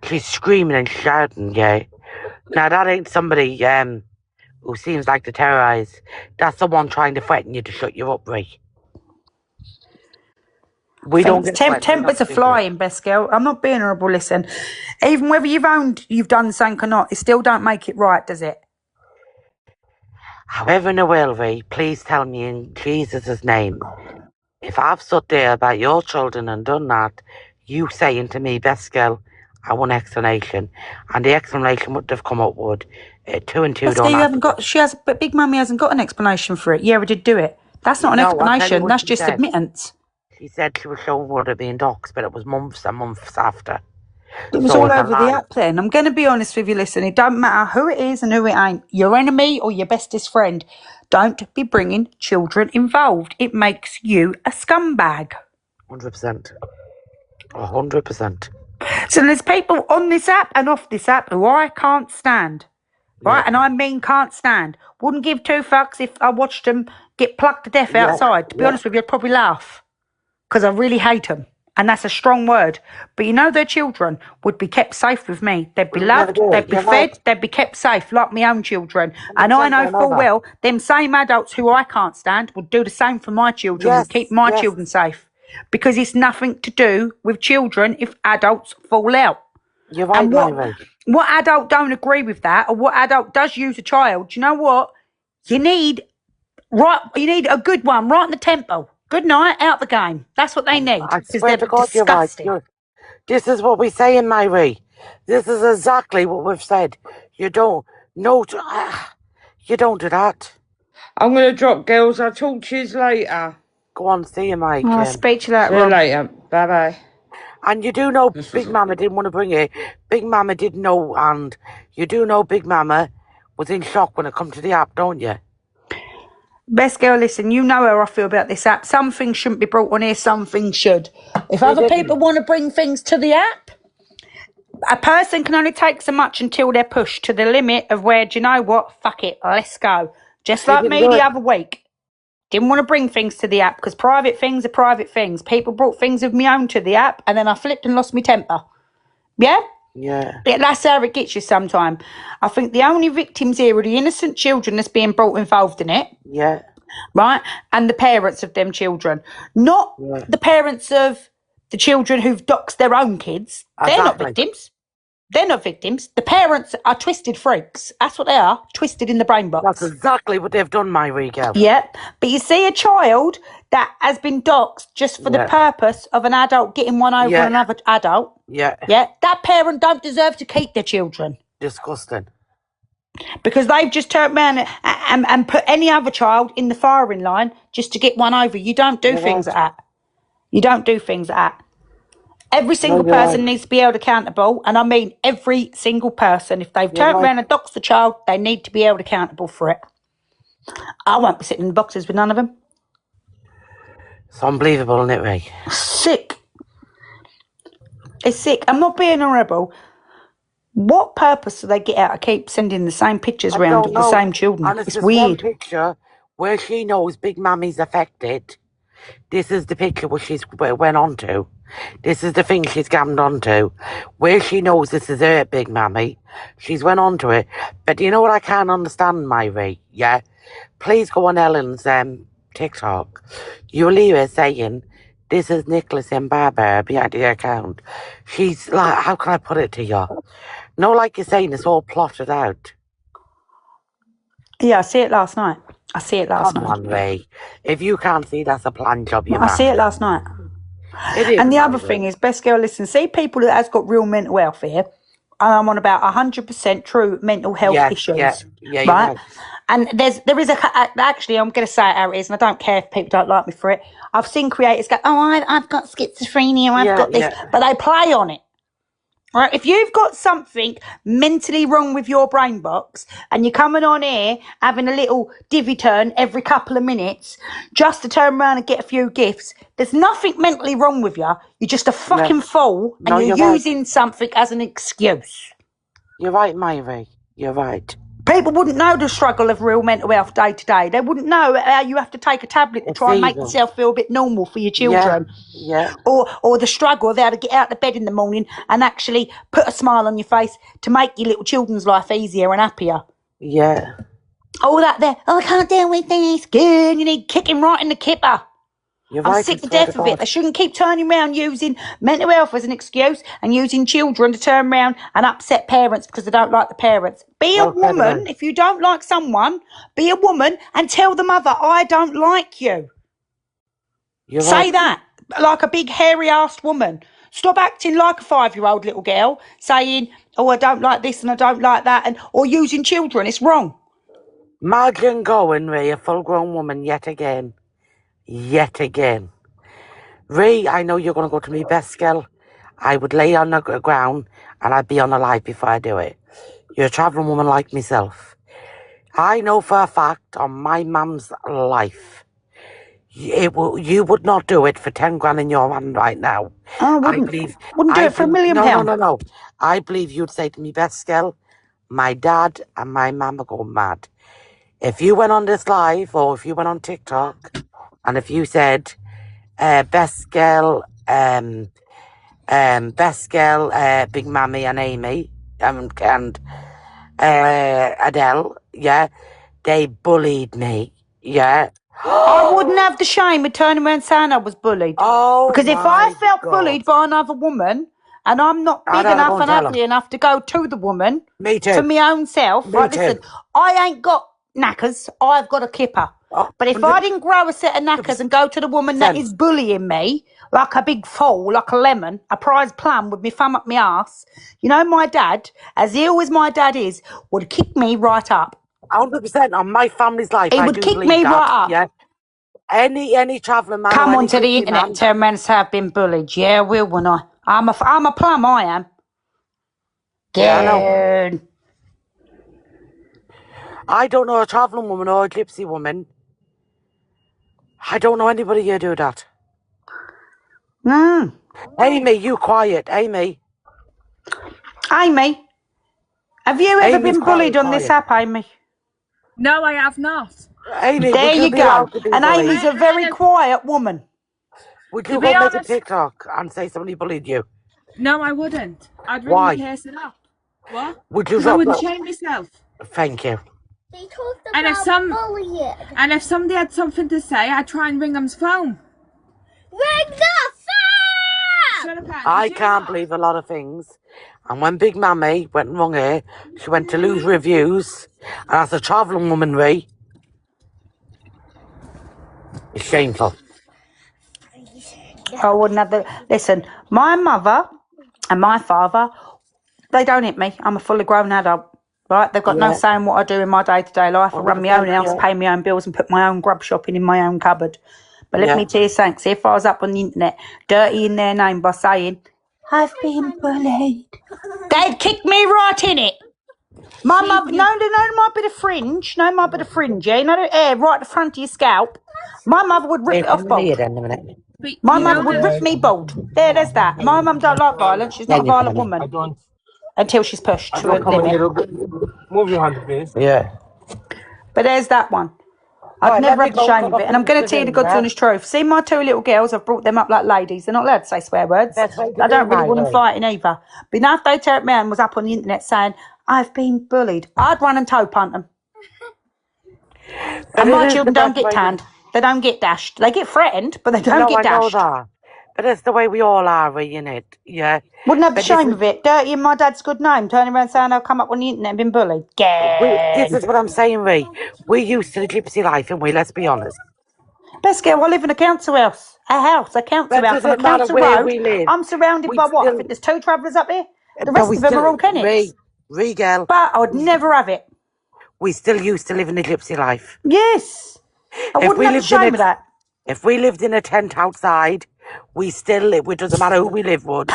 S1: She's screaming and shouting, yeah? Now, that ain't somebody who seems like to terrorise. That's the one trying to threaten you to shut you up, Ray. We don't get
S8: tempers are flying, best girl. I'm not being horrible. Listen, even whether you've done something or not, it still don't make it right, does it?
S1: However in the world, Ray, please tell me in Jesus' name, if I've stood there about your children and done that, you saying to me, best girl, I want explanation, and the explanation would have come up with 2 and 2
S8: Best girl, you haven't got. But Big Mummy hasn't got an explanation for it. Yeah, we did do it. That's not an explanation. That's just admittance.
S1: She said she was showing what had been docs, but it was months and months after.
S8: It was all over the app then. I'm going to be honest with you, listen. It don't matter who it is and who it ain't. Your enemy or your bestest friend. Don't be bringing children involved. It makes you a scumbag.
S1: 100%. 100%.
S8: So there's people on this app and off this app who I can't stand. Right? Yeah. And I mean can't stand. Wouldn't give 2 fucks if I watched them get plucked to death outside. To be honest with you, I'd probably laugh. Because I really hate them. And that's a strong word. But you know their children would be kept safe with me. They'd be loved, they'd be fed, they'd be kept safe like my own children. And I know full well, them same adults who I can't stand would do the same for my children, would keep my children safe. Because it's nothing to do with children if adults fall out.
S1: You're right,
S8: and what adult don't agree with that, or what adult does use a child, do you know what? You need a good one right in the temple. Good night, out the game. That's what they need. Because they're disgusting.
S1: You're right. This is what we say in Myrie. This is exactly what we've said. You don't do that.
S2: I'm going to drop, girls. I'll talk to you later.
S1: Go on, see you, Mike.
S8: I'll speak to you later.
S2: See you later. Bye-bye.
S1: And you do know Big Mama didn't want to bring it. Big Mama didn't know, and you do know Big Mama was in shock when it come to the app, don't you?
S8: Best girl, listen, you know how I feel about this app. Some things shouldn't be brought on here, some things should. If other people want to bring things to the app, a person can only take so much until they're pushed to the limit of where, do you know what? Fuck it, let's go. Just like me the other week. Didn't want to bring things to the app because private things are private things. People brought things of my own to the app and then I flipped and lost my temper. Yeah?
S1: Yeah.
S8: That's how it gets you sometime. I think the only victims here are the innocent children that's being brought involved in it.
S1: Yeah.
S8: Right? And the parents of them children. Not the parents of the children who've doxed their own kids. Exactly. They're not victims. They're not victims. The parents are twisted freaks. That's what they are. Twisted in the brain box.
S1: That's exactly what they've done, Myrie girl.
S8: Yeah. But you see a child that has been doxed just for the purpose of an adult getting one over another adult.
S1: Yeah.
S8: Yeah. That parent don't deserve to keep their children.
S1: Disgusting.
S8: Because they've just turned around and put any other child in the firing line just to get one over. You don't do things like that. You don't do things like that. Every single person needs to be held accountable, and I mean every single person. If they've turned around and doxed the child, they need to be held accountable for it. I won't be sitting in the boxes with none of them.
S1: It's unbelievable, isn't it, Ray?
S8: Sick. It's sick. I'm not being a rebel. What purpose do they get out of keep sending the same pictures around of the same children?
S1: And
S8: it's weird.
S1: One picture where she knows Big Mammy's affected. This is the picture where she went on to. This is the thing she's gammed onto. Where she knows this is her Big Mammy, she's went on to it. But you know what I can't understand, Myrie? Yeah? Please go on Ellen's TikTok. You'll hear her saying, this is Nicholas and Barbara behind the account. She's like, how can I put it to you? No, like you're saying, it's all plotted out.
S8: Yeah, I see it last night. I see it last
S1: Come
S8: night.
S1: on, Ray. If you can't see that's a planned job, you're
S8: I see
S1: mad.
S8: it last night.
S1: It is.
S8: And the other
S1: Ray.
S8: thing is, best girl, listen, see people that has got real mental health here, and I'm on about 100% true mental health
S1: Yeah,
S8: issues,
S1: you're
S8: right?
S1: right.
S8: And there is actually, I'm going to say it how it is, and I don't care if people don't like me for it. I've seen creators go, oh, I've got schizophrenia, I've got this, but they play on it. Right, if you've got something mentally wrong with your brain box and you're coming on here having a little divvy turn every couple of minutes just to turn around and get a few gifts, there's nothing mentally wrong with you. You're just a fucking fool and
S1: No,
S8: you're
S1: you're right.
S8: using something as an excuse.
S1: You're right, Myrie. You're right.
S8: People wouldn't know the struggle of real mental health day to day. They wouldn't know how you have to take a tablet to
S1: It's
S8: try and make
S1: evil.
S8: yourself feel a bit normal for your children.
S1: Yeah.
S8: Or the struggle of how to get out of bed in the morning and actually put a smile on your face to make your little children's life easier and happier.
S1: Yeah.
S8: All that there, I can't deal with this. Good, you need kicking right in the kipper.
S1: You're
S8: I'm
S1: right.
S8: sick to death of it. They shouldn't keep turning around using mental health as an excuse and using children to turn around and upset parents because they don't like the parents. Be a woman. If you don't like someone, be a woman and tell the mother, I don't like you. Say that like a big hairy-assed woman. Stop acting like a 5-year-old little girl saying, oh, I don't like this and I don't like that, or using children. It's wrong.
S1: Imagine going, Ray, a full-grown woman yet again. Yet again. Ray, I know you're going to go to me best girl. I would lay on the ground and I'd be unalive before I do it. You're a travelling woman like myself. I know for a fact on my mum's life, you would not do it for 10 grand in your hand right now.
S8: I wouldn't do it for £1 million.
S1: No. I believe you'd say to me, best girl, my dad and my mum are going mad. If you went on this live or if you went on TikTok and if you said, best girl, Big Mammy and Amy and Adele, yeah, they bullied me, yeah.
S8: I wouldn't have the shame of turning around saying I was bullied.
S1: Oh,
S8: because if I felt bullied by another woman and I'm not big enough and ugly enough to go to the woman
S1: me too.
S8: for my own self, right?
S1: Too.
S8: Listen, I ain't got knackers, I've got a kipper. But if I didn't grow a set of knackers and go to the woman that is bullying me like a big fool, like a lemon, a prize plum with my thumb up my ass, you know, my dad, as ill as my dad is, would kick me right up.
S1: 100% on my family's life.
S8: He would kick me right up.
S1: Yeah. Any travelling man.
S8: Come onto the internet and turn around and say I've been bullied. Yeah, I will, won't I? I'm a plum, I am.
S1: Yeah, I know. I don't know a travelling woman or a gypsy woman. I don't know anybody here do that.
S8: No.
S1: Amy, you quiet. Amy,
S8: have you ever been bullied on this app, Amy?
S7: No, I have not.
S1: Amy,
S8: there you go. And Amy's a very quiet woman.
S1: Would you go make a TikTok and say somebody bullied you?
S7: No, I wouldn't. I'd ring the person up. What?
S1: Would you?
S7: I wouldn't shame myself.
S1: Thank you.
S9: They talked about bullying.
S7: And if somebody had something to say, I'd try and ring them's phone.
S9: Ring the phone!
S7: Shut up,
S1: I can't believe a lot of things. And when Big Mammy went wrong here, she went to lose reviews. And as a travelling woman, Ray, it's shameful.
S8: I wouldn't have listen, my mother and my father, they don't hit me. I'm a fully grown adult. Right? They've got no say in what I do in my day-to-day life. I run my own house, pay my own bills and put my own grub shopping in my own cupboard. But let me tell you something. See, if I was up on the internet, dirtying their name by saying, I've been bullied, they'd kick me right in it. My mother, no, my bit of fringe, yeah? You know the hair right at the front of your scalp? My mother would rip it off bald. My mum would rip me bald. There's that. My mum don't like violence. She's not a violent woman. Until she's pushed to a limit.
S10: Move your hand, please.
S1: Yeah.
S8: But there's that one. I've never had the shame of it. And I'm going to tell you the God's honest truth. See my 2 little girls, I've brought them up like ladies. They're not allowed to say swear words. I don't really want them fighting either. But now if they turned around and was up on the internet saying, I've been bullied, I'd run and toe punt them. And my children don't get tanned. They don't get dashed. They get threatened, but they don't get dashed.
S1: I know that. But it's the way we all are, innit? Yeah.
S8: Wouldn't have the
S1: But
S8: shame of it. Dirty in my dad's good name. Turning around saying I've come up on the internet and been bullied.
S1: This is what I'm saying, Ree. We're used to the gypsy life, and let's be honest.
S8: Best girl, I live in a council house. A council
S1: But
S8: house on a
S1: doesn't matter
S8: council
S1: where
S8: road.
S1: we live.
S8: I'm surrounded
S1: We
S8: by what? I
S1: still-
S8: think there's 2 travellers up here. The
S1: but
S8: rest
S1: we
S8: of them
S1: still-
S8: are all tenants.
S1: Ree, girl,
S8: But I would never have it.
S1: we still used to live in the gypsy life.
S8: Yes. I
S1: If
S8: wouldn't
S1: we
S8: have the
S1: lived in
S8: shame of that.
S1: If we lived in a tent outside, we still live. It doesn't matter who we live with.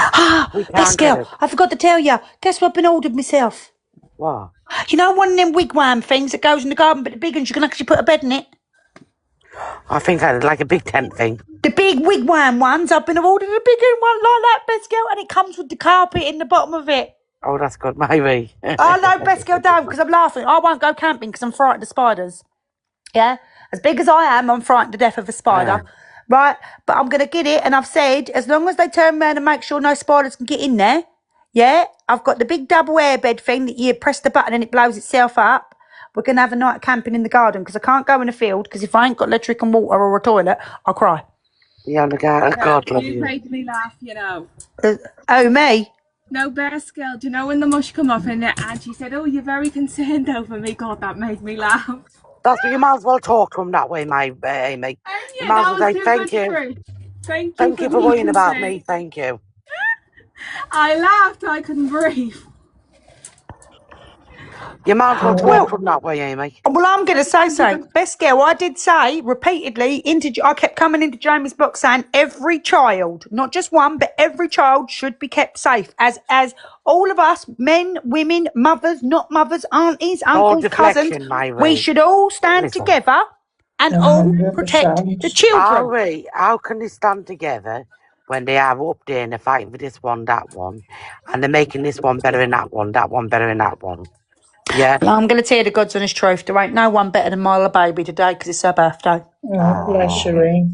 S1: We
S8: Best
S1: can't get
S8: girl,
S1: it.
S8: I forgot to tell you. Guess what I've been ordered myself?
S1: What?
S8: You know one of them wigwam things that goes in the garden, but the big ones, you can actually put a bed in it?
S1: I think I like a big tent thing.
S8: The big wigwam ones, I've been ordered a big one like that, best girl, and it comes with the carpet in the bottom of it.
S1: Oh, that's good, maybe.
S8: Oh no, best girl, don't, because I'm laughing. I won't go camping because I'm frightened of spiders. Yeah? As big as I am, I'm frightened to death of a spider. Right? But I'm going to get it, and I've said, as long as they turn around and make sure no spiders can get in there, yeah? I've got the big double airbed thing that you press the button and it blows itself up. We're going to have a night camping in the garden because I can't go in the field because if I ain't got electric and water or a toilet, I'll cry.
S1: Yeah, God love
S10: You
S1: you.
S10: made me laugh, you know.
S8: Oh, me?
S10: No, best girl, do you know when the mush come off in it and she said, oh, you're very concerned over me? God, that made me laugh.
S1: That's what you might as well talk to him that way, my Amy. You might as well say thank you. Thank you for worrying about me. Thank you.
S10: I laughed, I couldn't breathe.
S1: You might as well talk to him that way, Amy.
S8: Well, I'm going to say something. Best girl, I did say repeatedly, I kept coming into Jamie's box saying every child, not just one, but every child should be kept safe. As all of us, men, women, mothers, not mothers, aunties, uncles, cousins, we should all stand together and all protect the children.
S1: How can they stand together when they are up there and they're fighting for this one, that one, and they're making this one better than that one better than that one? Yeah.
S8: Well, I'm going to tell you the God's honest truth. There ain't no one better than Mila Baby today because it's her birthday.
S3: Oh, bless you, Ray.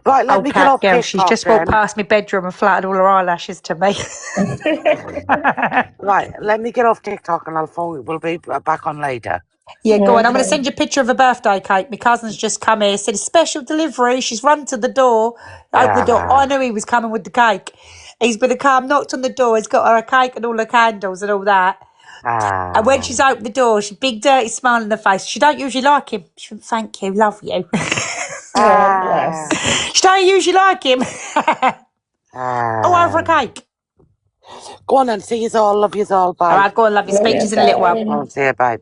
S1: Right, let me get off
S8: girl.
S1: TikTok,
S8: She's just walked past my bedroom and flattered all her eyelashes to me.
S1: Right, let me get off TikTok and we'll be back on later.
S8: Yeah, go on. I'm going to send you a picture of a birthday cake. My cousin's just come here, said special delivery. She's run to the door, opened the door. I knew he was coming with the cake. He's been to come, knocked on the door. He's got her a cake and all her candles and all that. And when she's opened the door, she's big dirty smile on her face. She don't usually like him. She went, thank you, love you. She don't usually like him. Over a cake.
S1: Go on and see you all, love you all, bye.
S8: All right, go on, love you. Speak to you in a little while.
S1: I'll see you, bye.